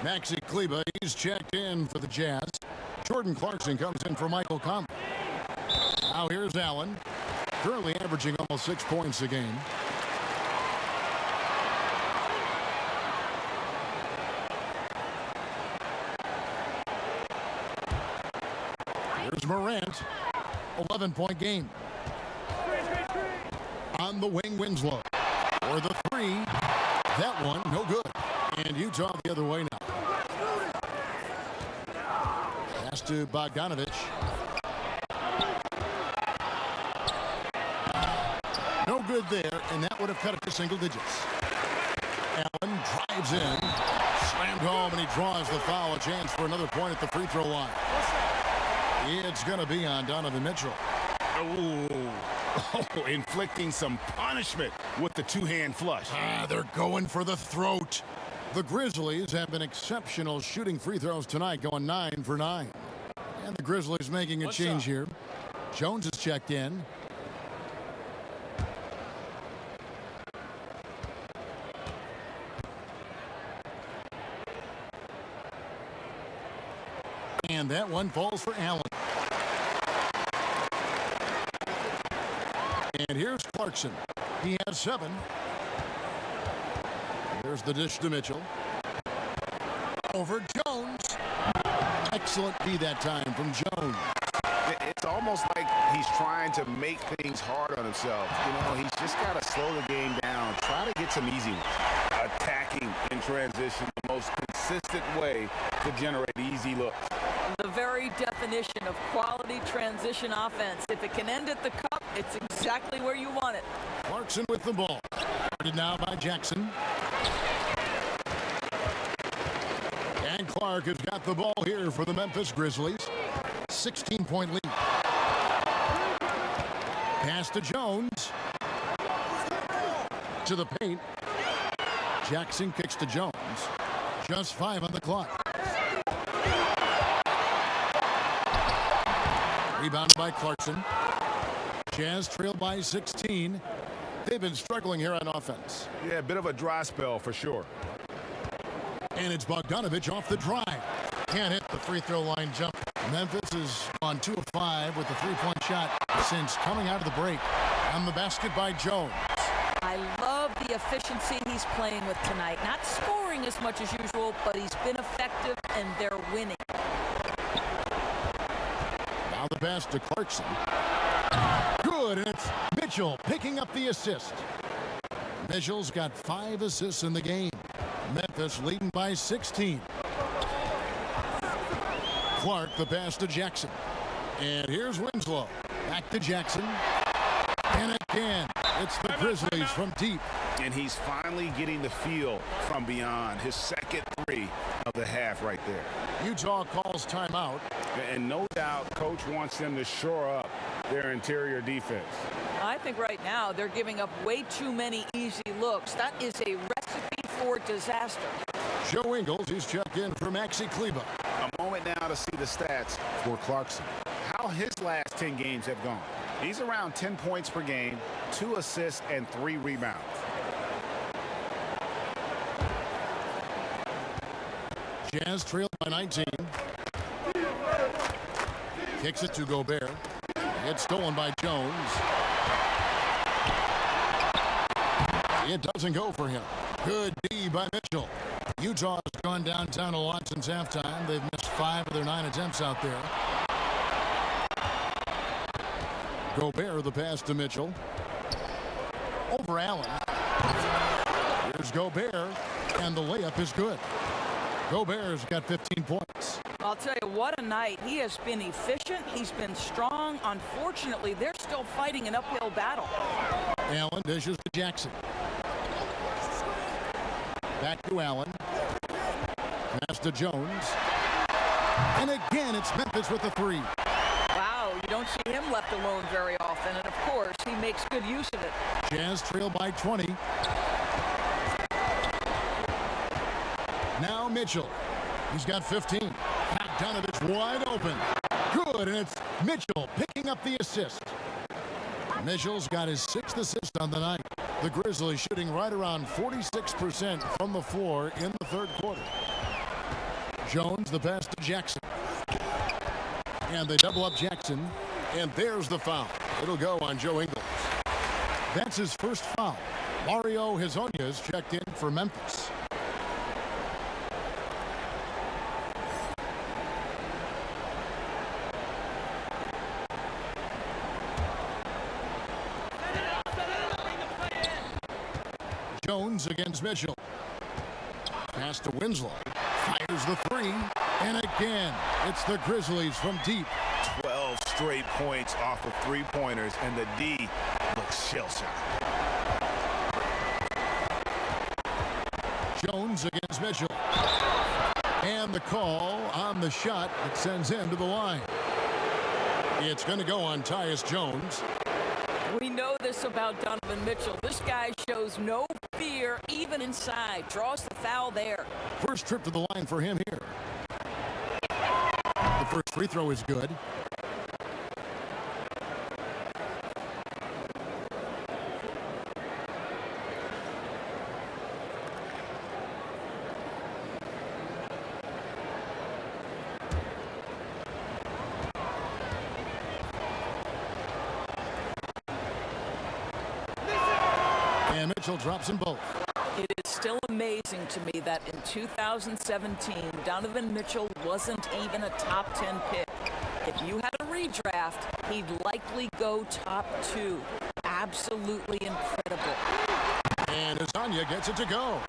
Maxi Kleba, he's checked in for the Jazz. Jordan Clarkson comes in for Michael Conley. Now here's Allen. Currently averaging almost 6 points a game. Here's Morant. 11-point game. On the wing, Winslow. For the 3. That one, no good. And Utah the other way now. Pass to Bogdanovich. No good there, and that would have cut it to single digits. Allen drives in. Slammed home, and he draws the foul. A chance for another point at the free throw line. It's going to be on Donovan Mitchell. Oh, inflicting some punishment with the two-hand flush. They're going for the throat. The Grizzlies have been exceptional shooting free throws tonight, going 9 for 9. And the Grizzlies making a change here. Jones is checked in. And that one falls for Allen. And here's Clarkson. He has 7. There's the dish to Mitchell. Over Jones. Excellent D that time from Jones. It's almost like he's trying to make things hard on himself. You know, he's just got to slow the game down, try to get some easy ones. Attacking in transition, the most consistent way to generate easy looks. The very definition of quality transition offense. If it can end at the cup, it's exactly where you want it. Clarkson with the ball. Started now by Jackson. And Clark has got the ball here for the Memphis Grizzlies. 16-point lead. Pass to Jones. To the paint. Jackson kicks to Jones. Just 5 on the clock. Rebounded by Clarkson. Jazz trailed by 16. They've been struggling here on offense. Yeah, a bit of a dry spell for sure. And it's Bogdanovich off the drive. Can't hit the free throw line jump. Memphis is on 2 of 5 with the three-point shot since coming out of the break. On the basket by Jones. I love the efficiency he's playing with tonight. Not scoring as much as usual, but he's been effective and they're winning. Now the pass to Clarkson. Good, and it's Mitchell picking up the assist. Mitchell's got 5 assists in the game. Memphis leading by 16. Clark the pass to Jackson. And here's Winslow. Back to Jackson. And again, it's the Grizzlies from deep. And he's finally getting the feel from beyond. His second 3 of the half right there. Utah calls timeout. And no doubt Coach wants them to shore up their interior defense. I think right now they're giving up way too many easy looks. That is a recipe for disaster. Joe Ingles, he's checked in for Maxi Kleba. A moment now to see the stats for Clarkson. How his last 10 games have gone. He's around 10 points per game, 2 assists, and 3 rebounds. Jazz trailed by 19. Kicks it to Gobert. It's stolen by Jones. It doesn't go for him. Good D by Mitchell. Utah has gone downtown a lot since halftime. They've missed 5 of their 9 attempts out there. Gobert, the pass to Mitchell. Over Allen. Here's Gobert, and the layup is good. Gobert's got 15 points. I'll tell you, what a night. He has been efficient. He's been strong. Unfortunately, they're still fighting an uphill battle. Allen dishes to Jackson. Back to Allen. Pass to Jones. And again, it's Memphis with the 3. Wow, you don't see him left alone very often. And, of course, he makes good use of it. Jazz trail by 20. Now Mitchell. He's got 15. Bogdanovich wide open. Good, and it's Mitchell picking up the assist. Mitchell's got his 6th assist on the night. The Grizzlies shooting right around 46% from the floor in the 3rd quarter. Jones, the pass to Jackson. And they double up Jackson. And there's the foul. It'll go on Joe Ingles. That's his first foul. Mario Hezonya's checked in for Memphis. Jones against Mitchell. Pass to Winslow. Fires the 3. And again, it's the Grizzlies from deep. 12 straight points off of 3-pointers, and the D looks shell-shocked. Jones against Mitchell. And the call on the shot that sends him to the line. It's going to go on Tyus Jones. We know this about Donovan Mitchell. This guy shows no fear, even inside. Draws the foul there. First trip to the line for him here. The first free throw is good. And Mitchell drops them both. It is still amazing to me that in 2017, Donovan Mitchell wasn't even a top 10 pick. If you had a pre-draft, he'd likely go top 2. Absolutely incredible. And Azania gets it to go.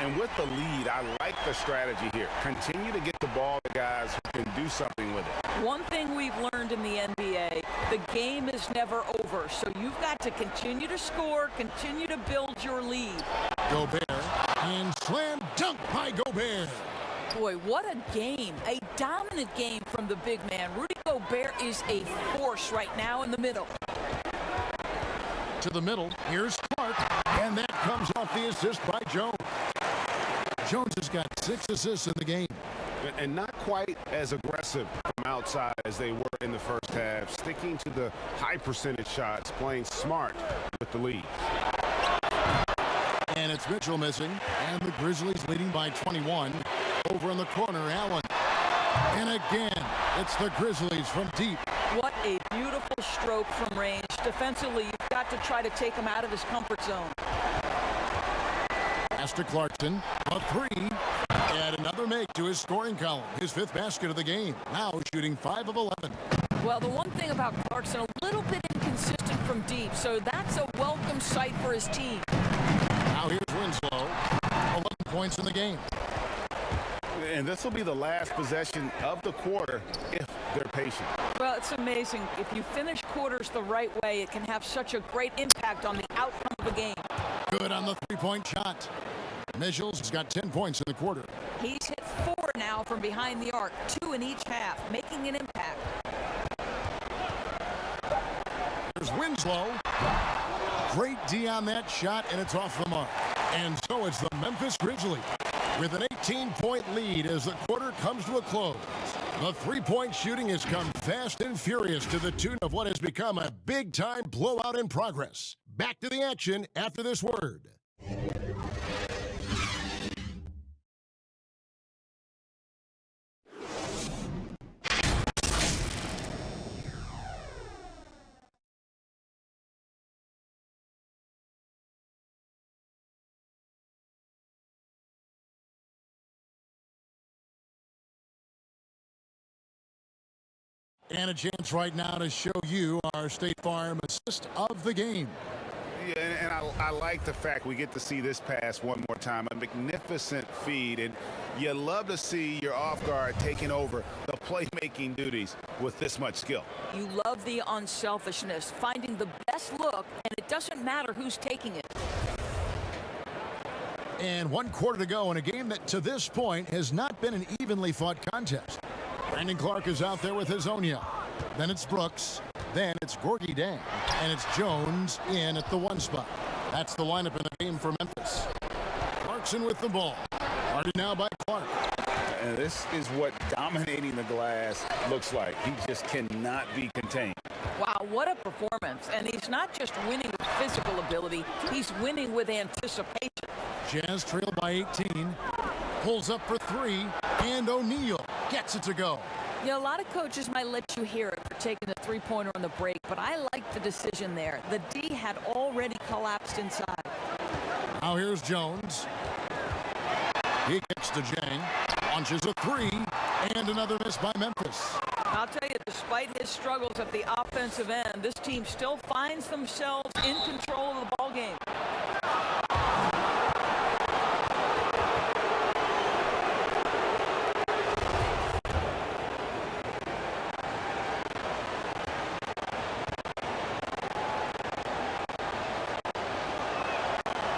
And with the lead, I like the strategy here. Continue to get the ball to guys who can do something with it. One thing we've learned in the NBA, the game is never over. So you've got to continue to score, continue to build your lead. Gobert, and slam dunk by Gobert. Boy, what a game. A dominant game from the big man. Rudy Gobert is a force right now in the middle. To the middle, here's Clark, and that comes off the assist by Jones. Jones has got 6 assists in the game. And not quite as aggressive from outside as they were in the first half, sticking to the high percentage shots, playing smart with the lead. And it's Mitchell missing, and the Grizzlies leading by 21. Over in the corner, Allen. And again, it's the Grizzlies from deep. What a beautiful stroke from range. Defensively, you've got to try to take him out of his comfort zone. Pass to Clarkson, a 3, and another make to his scoring column. His 5th basket of the game, now shooting 5 of 11. Well, the one thing about Clarkson, a little bit inconsistent from deep, so that's a welcome sight for his team. Now here's Winslow, 11 points in the game. And this will be the last possession of the quarter if they're patient. Well, it's amazing. If you finish quarters the right way, it can have such a great impact on the outcome of a game. Good on the 3-point shot. Mitchell's has got 10 points in the quarter. He's hit 4 now from behind the arc, 2 in each half, making an impact. There's Winslow. Great D on that shot, and it's off the mark. And so it's the Memphis Grizzlies with an 18-point lead as the quarter comes to a close. The 3-point shooting has come fast and furious to the tune of what has become a big-time blowout in progress. Back to the action after this word. And a chance right now to show you our State Farm assist of the game. Yeah, and I like the fact we get to see this pass one more time. A magnificent feed, and you love to see your off guard taking over the playmaking duties with this much skill. You love the unselfishness, finding the best look, and it doesn't matter who's taking it. And 1 quarter to go in a game that to this point has not been an evenly fought contest. Brandon Clark is out there with Hazonia. Then it's Brooks. Then it's Gorgie Dang. And it's Jones in at the 1 spot. That's the lineup in the game for Memphis. Clarkson with the ball. Guarded now by Clark. And this is what dominating the glass looks like. He just cannot be contained. Wow, what a performance. And he's not just winning with physical ability, he's winning with anticipation. Jazz trail by 18. Pulls up for 3. And O'Neal gets it to go. Yeah, a lot of coaches might let you hear it for taking the 3-pointer on the break, but I like the decision there. The D had already collapsed inside. Now here's Jones. He kicks to Jang. Launches a 3. And another miss by Memphis. I'll tell you, despite his struggles at the offensive end, this team still finds themselves in control of the ball game.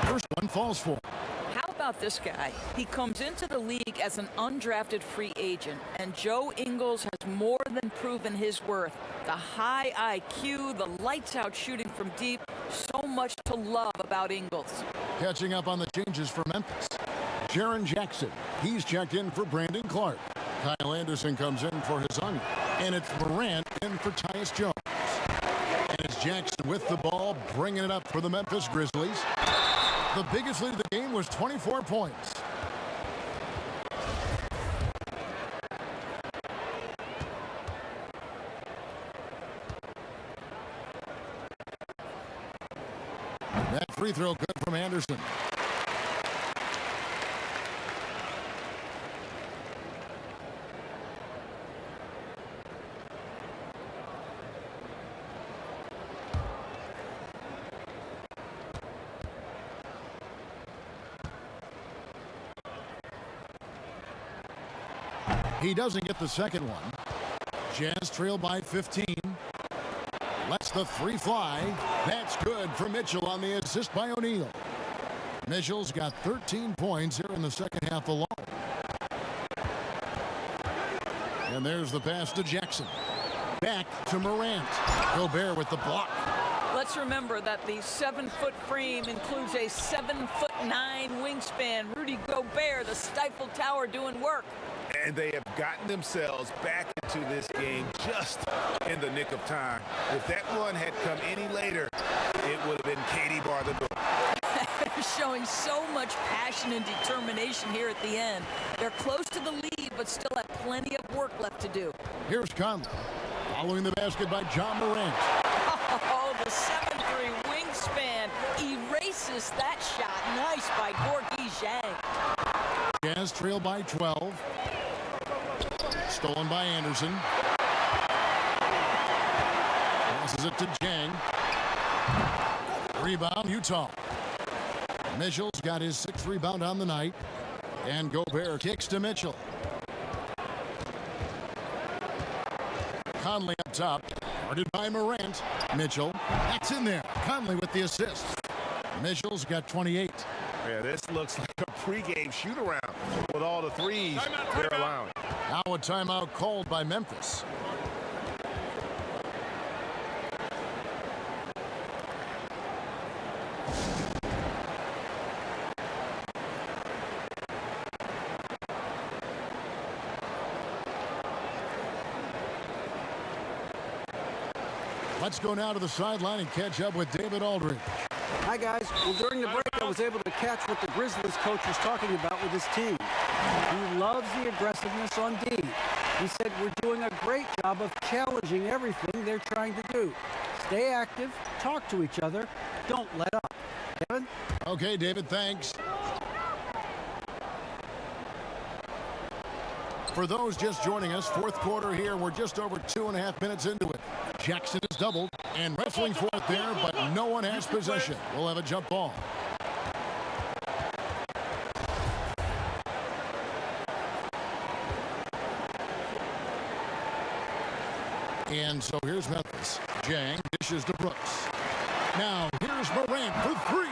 First one falls for. How about this guy? He comes into the league as an undrafted free agent, and Joe Ingles has more than proven his worth. The high IQ, the lights-out shooting from deep, so much to love about Ingles. Catching up on the changes for Memphis. Jaren Jackson, he's checked in for Brandon Clark. Kyle Anderson comes in for Hazonia. And it's Morant in for Tyus Jones. And it's Jackson with the ball, bringing it up for the Memphis Grizzlies. The biggest lead of the game was 24 points. That free throw good from Anderson. He doesn't get the second one. Jazz trail by 15. Lets the three fly. That's good for Mitchell on the assist by O'Neal. Mitchell's got 13 points here in the second half alone. And there's the pass to Jackson. Back to Morant. Gobert with the block. Let's remember that the 7-foot frame includes a 7'9" wingspan. Rudy Gobert, the Stifle Tower, doing work. And they have gotten themselves back into this game just in the nick of time. If that one had come any later, it would have been Katie bar the door. They're showing so much passion and determination here at the end. They're close to the lead, but still have plenty of work left to do. Here's Conley. Following the basket by John Morant. Oh, the 7'3" wingspan erases that shot. Nice by Gorgui Dieng. Jazz trail by 12. Stolen by Anderson. Passes it to Dieng. Rebound, Utah. Mitchell's got his 6th rebound on the night. And Gobert kicks to Mitchell. Conley up top. Guarded by Morant. Mitchell. That's in there. Conley with the assist. Mitchell's got 28. Yeah, this looks like a pregame shoot-around with all the threes they're allowing. Now a timeout called by Memphis. Let's go now to the sideline and catch up with David Aldridge. Hi, guys. Well, during the break, I was able to catch what the Grizzlies coach was talking about with his team. He loves the aggressiveness on D. He said, we're doing a great job of challenging everything they're trying to do. Stay active, talk to each other, don't let up. Kevin? Okay, David, thanks. For those just joining us, fourth quarter here. We're just over 2.5 minutes into it. Jackson is doubled and wrestling for it there, but no one has possession. We'll have a jump ball. And so here's Memphis. Dieng dishes to Brooks. Now here's Morant for 3.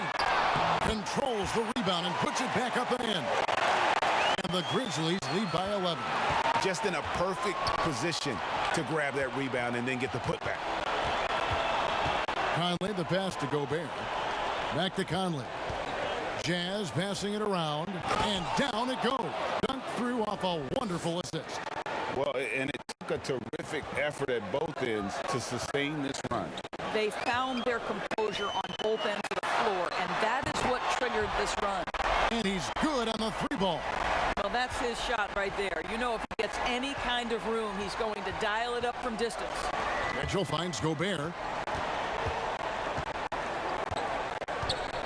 Controls the rebound and puts it back up and in. And the Grizzlies lead by 11. Just in a perfect position to grab that rebound and then get the putback. Conley, the pass to Gobert. Back to Conley. Jazz passing it around, and down it goes. Dunked through off a wonderful assist. Well, and it took a terrific effort at both ends to sustain this run. They found their composure on both ends of the floor, and that is what triggered this run. And he's good on the 3-ball. Well, that's his shot right there. You know, if he gets any kind of room, he's going to dial it up from distance. Mitchell finds Gobert.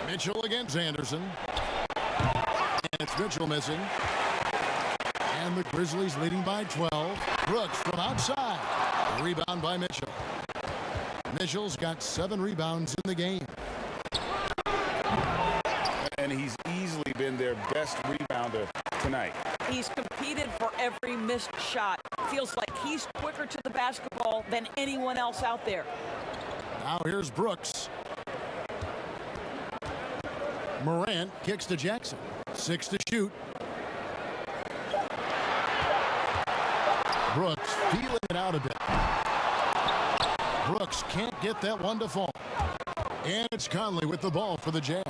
Mitchell against Anderson. And it's Mitchell missing. And the Grizzlies leading by 12. Brooks from outside. Rebound by Mitchell. Mitchell's got 7 rebounds in the game. And he's easily been their best rebounder tonight. He's competed for every missed shot. Feels like he's quicker to the basketball than anyone else out there. Now here's Brooks. Morant kicks to Jackson. 6 to shoot. Brooks feeling it out a bit. Brooks can't get that one to fall. And it's Conley with the ball for the Jazz.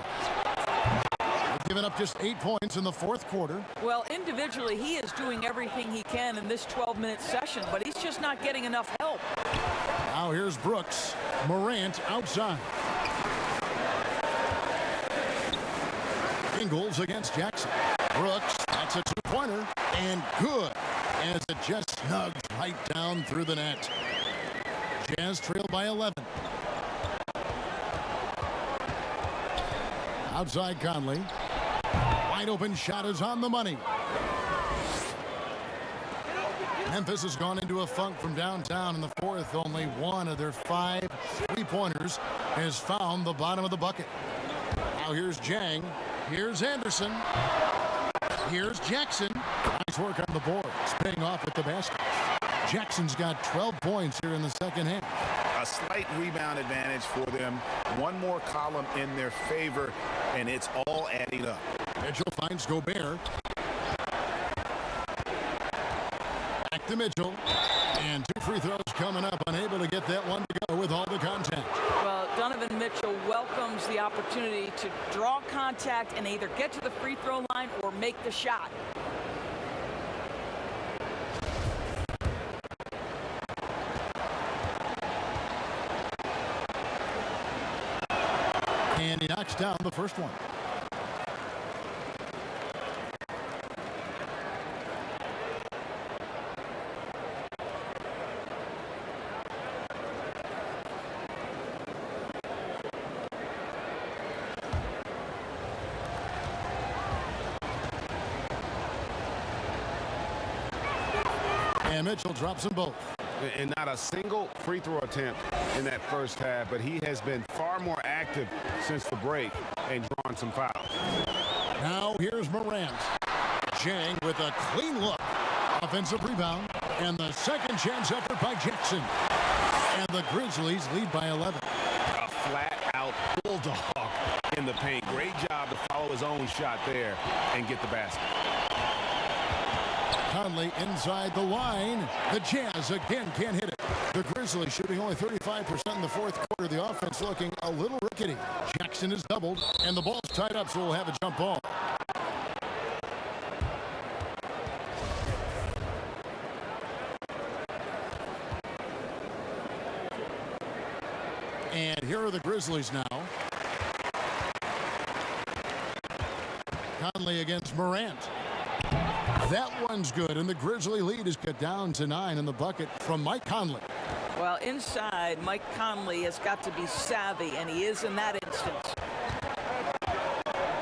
They've given up just 8 points in the fourth quarter. Well, individually, he is doing everything he can in this 12-minute session, but he's just not getting enough help. Now here's Brooks. Morant outside. Ingles against Jackson. Brooks, that's a 2-pointer, and good, as it just snugs right down through the net. Jazz trail by 11. Outside Conley. Wide open shot is on the money. Memphis has gone into a funk from downtown in the fourth. Only one of their 5 3-pointers has found the bottom of the bucket. Now here's Dieng. Here's Anderson. Here's Jackson. Nice work on the boards. It's paying off at the basket. Jackson's got 12 points here in the second half. A slight rebound advantage for them. One more column in their favor, and it's all adding up. Mitchell finds Gobert. Back to Mitchell. And 2 free throws coming up. Unable to get that one to go with all the contact. Well, Donovan Mitchell welcomes the opportunity to draw contact and either get to the free throw line or make the shot. And he knocks down the first one. And Mitchell drops them both. And not a single free throw attempt in that first half, but he has been far more active since the break and drawn some fouls. Now here's Morant. Jang with a clean look. Offensive rebound. And the second chance effort by Jackson. And the Grizzlies lead by 11. A flat-out bulldog in the paint. Great job to follow his own shot there and get the basket. Conley inside the line. The Jazz again can't hit it. The Grizzlies shooting only 35% in the fourth quarter. The offense looking a little rickety. Jackson is doubled, and the ball's tied up, so we'll have a jump ball. And here are the Grizzlies now. Conley against Morant. That one's good, and the Grizzly lead is cut down to 9 in the bucket from Mike Conley. Well, inside, Mike Conley has got to be savvy, and he is in that instance.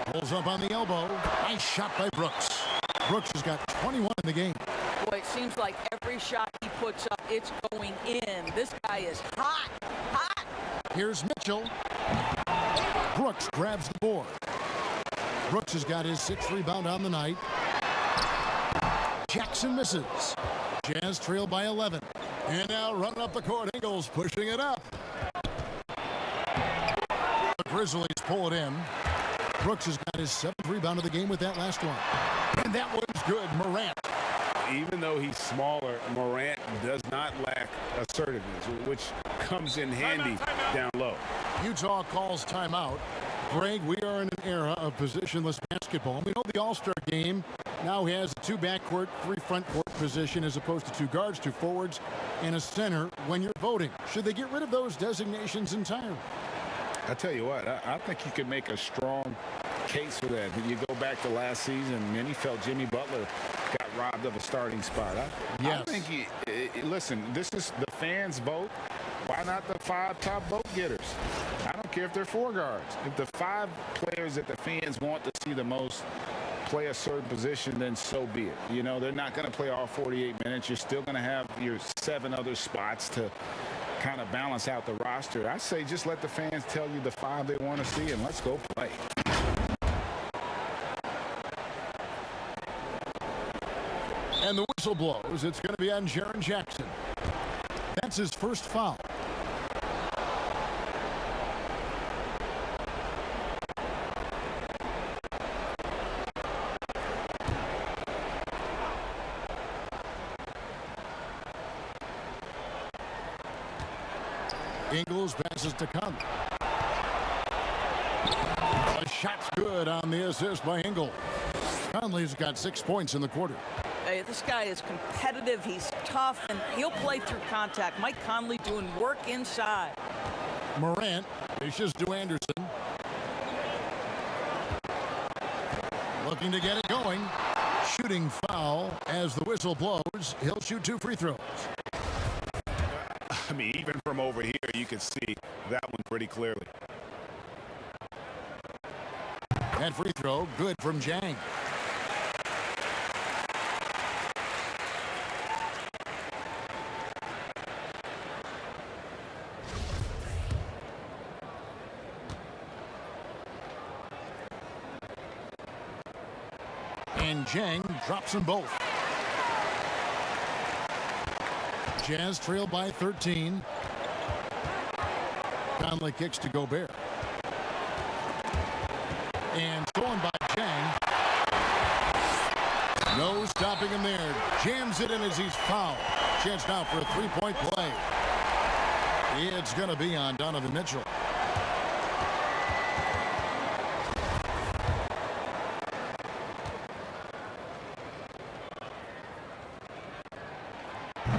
Pulls up on the elbow. Nice shot by Brooks. Brooks has got 21 in the game. Boy, it seems like every shot he puts up, it's going in. This guy is hot, hot. Here's Mitchell. Brooks grabs the board. Brooks has got his 6th rebound on the night. Jackson misses. Jazz trail by 11. And now running up the court, Ingles pushing it up. The Grizzlies pull it in. Brooks has got his 7th rebound of the game with that last one. And that one's good. Morant. Even though he's smaller, Morant does not lack assertiveness, which comes in handy down low. Utah calls timeout. Greg, we are in an era of positionless basketball. We know the All-Star game now has a 2 backcourt, 3 front court position as opposed to 2 guards, 2 forwards, and a center when you're voting. Should they get rid of those designations entirely? I tell you what, I think you could make a strong case for that. When you go back to last season, many felt Jimmy Butler got robbed of a starting spot. I think, listen, this is the fans' vote. Why not the 5 top vote getters? I don't care if they're 4 guards. If the 5 players that the fans want to see the most play a certain position, then so be it. You know, they're not going to play all 48 minutes. You're still going to have your 7 other spots to kind of balance out the roster. I say just let the fans tell you the 5 they want to see, and let's go play. And the whistle blows. It's going to be on Jaren Jackson. That's his first foul. Ingles passes to Conley. The shot's good on the assist by Ingles. Conley's got 6 points in the quarter. Hey, this guy is competitive. He's tough, and he'll play through contact. Mike Conley doing work inside. Morant dishes to Anderson. Looking to get it going. Shooting foul as the whistle blows. He'll shoot 2 free throws. I mean, even from over here, you can see that one pretty clearly. That free throw, good from Jang. And Jang drops them both. Jazz trail by 13. Conley kicks to Gobert. And stolen by Chang. No stopping him there. Jams it in as he's fouled. Chance now for a three-point play. It's going to be on Donovan Mitchell.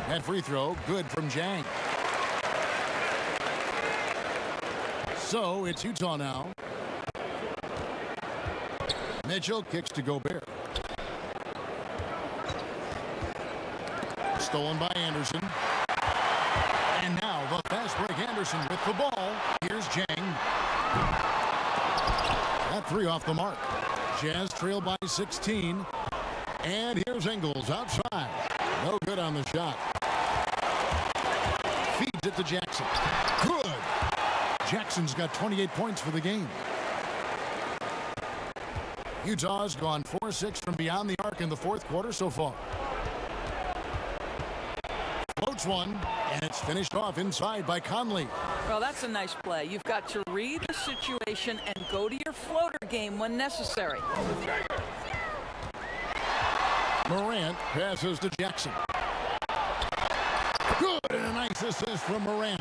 That free throw, good from Jang. So it's Utah now. Mitchell kicks to Gobert. Stolen by Anderson. And now the fast break Anderson with the ball. Here's Jang. That three off the mark. Jazz trail by 16. And here's Ingles outside. No good on the shot. Feeds it to Jackson. Good. Jackson's got 28 points for the game. Utah's gone 4-6 from beyond the arc in the fourth quarter so far. Floats one, and it's finished off inside by Conley. Well, that's a nice play. You've got to read the situation and go to your floater game when necessary. Morant passes to Jackson. Good, and a nice assist from Morant.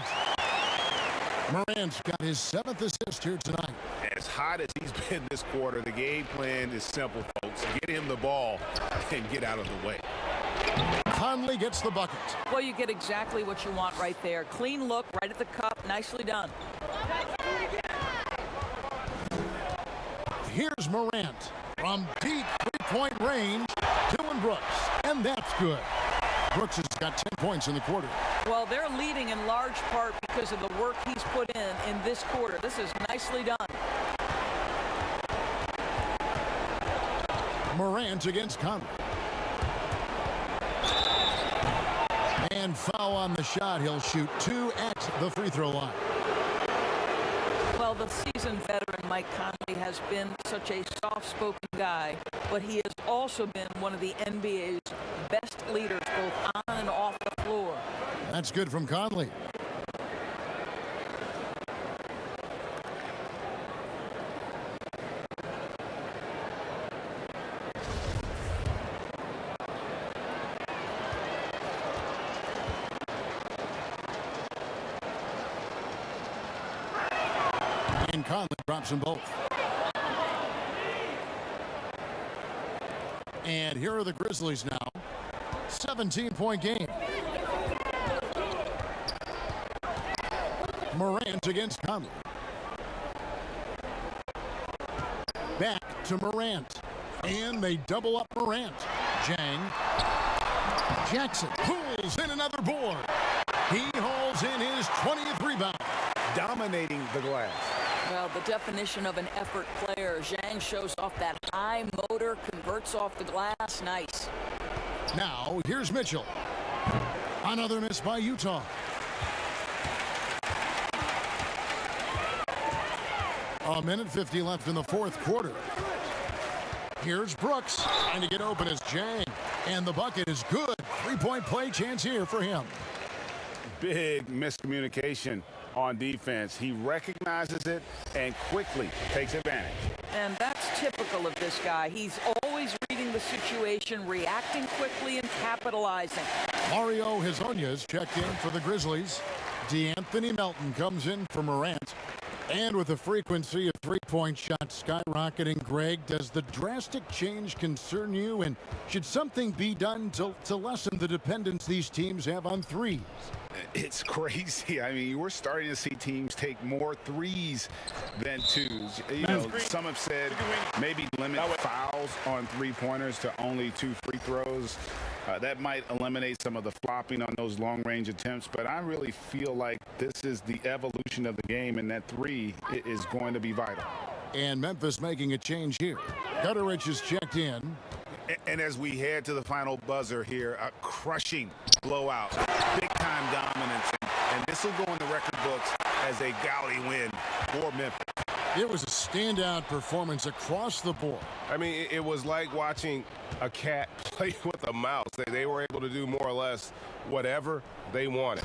Morant's got his 7th assist here tonight. As hot as he's been this quarter, the game plan is simple, folks. Get him the ball and get out of the way. Conley gets the bucket. Well, you get exactly what you want right there. Clean look, right at the cup. Nicely done. Here's Morant from deep three-point range. Dylan Brooks, and that's good. Brooks has got 10 points in the quarter. Well, they're leading in large part because of the work he's put in this quarter. This is nicely done. Morant against Conley. And foul on the shot. He'll shoot 2 at the free throw line. Well, the seasoned veteran Mike Conley has been such a soft-spoken guy, but he has also been one of the NBA's best leaders both on and off the floor. That's good from Conley. And Conley drops them both. And here are the Grizzlies now. 17-point game. Morant against Conley. Back to Morant. And they double up Morant. Jang. Jackson pulls in another board. He hauls in his 20th rebound. Dominating the glass. Well, the definition of an effort player. Zhang shows off that high motor, converts off the glass. Nice. Now, here's Mitchell. Another miss by Utah. A minute 50 left in the fourth quarter. Here's Brooks. Trying to get open is Jang. And the bucket is good. Three-point play chance here for him. Big miscommunication on defense. He recognizes it and quickly takes advantage. And that's typical of this guy. He's always reading the situation, reacting quickly, and capitalizing. Mario Hezonya's checked in for the Grizzlies. DeAnthony Melton comes in for Morant. And with the frequency of three-point shots skyrocketing, Greg, does the drastic change concern you? And should something be done to lessen the dependence these teams have on threes? It's crazy. I mean, we're starting to see teams take more threes than twos. You know, some have said maybe limit fouls on three-pointers to only 2 free throws. That might eliminate some of the flopping on those long-range attempts, but I really feel like this is the evolution of the game, and that three is going to be vital. And Memphis making a change here. Gutterich is checked in. And as we head to the final buzzer here, a crushing blowout, big-time dominance, and this will go in the record books as a gaudy win for Memphis. It was a standout performance across the board. I mean, it was like watching a cat play with a mouse. They were able to do more or less whatever they wanted.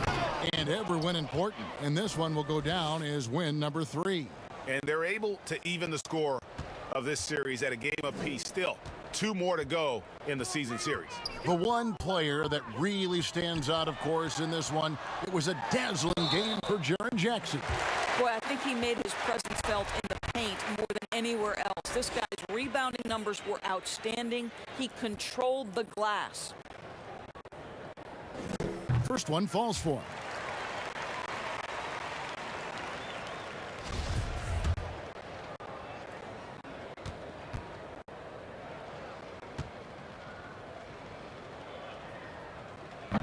And every win important. And this one will go down as win number 3. And they're able to even the score of this series at a game apiece. Still, 2 more to go in the season series. The one player that really stands out, of course, in this one, it was a dazzling game for Jaren Jackson. Boy, I think he made his presence felt in the paint more than anywhere else. This guy's rebounding numbers were outstanding. He controlled the glass. First one falls for him.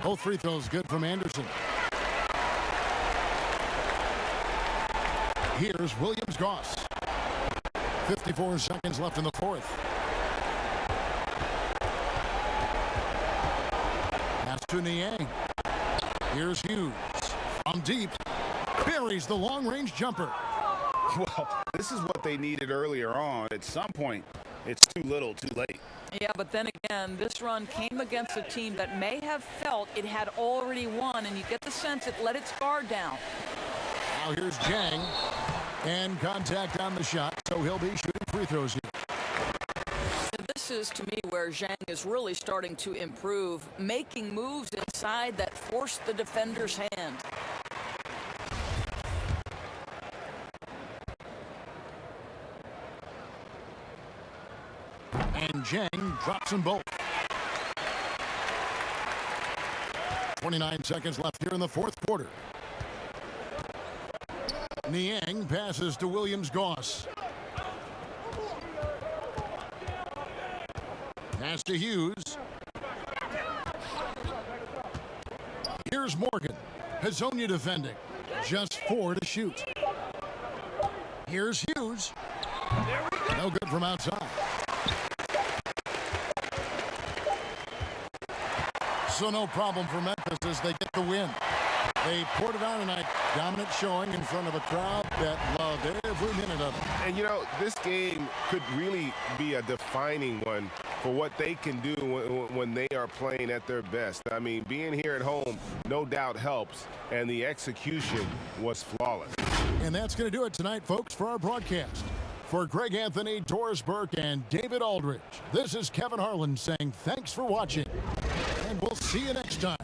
Both free throws good from Anderson. Here's Williams-Goss. 54 seconds left in the fourth. Pass to Niang. Here's Hughes. From deep. Buries the long-range jumper. Well, this is what they needed earlier on. At some point, it's too little, too late. Yeah, but then again, this run came against a team that may have felt it had already won, and you get the sense it let its guard down. Now here's Jang. And contact on the shot, so he'll be shooting free throws here. This is, to me, where Zhang is really starting to improve, making moves inside that force the defender's hand. And Zhang drops them both. 29 seconds left here in the fourth quarter. Niang passes to Williams-Goss. Pass to Hughes. Here's Morgan. Hazonia defending. Just 4 to shoot. Here's Hughes. No good from outside. So no problem for Memphis as they get the win. They poured it on tonight. Dominant showing in front of a crowd that loved every minute of it. And, you know, this game could really be a defining one for what they can do when they are playing at their best. I mean, being here at home no doubt helps, and the execution was flawless. And that's going to do it tonight, folks, for our broadcast. For Greg Anthony, Doris Burke, and David Aldridge, this is Kevin Harlan saying thanks for watching, and we'll see you next time.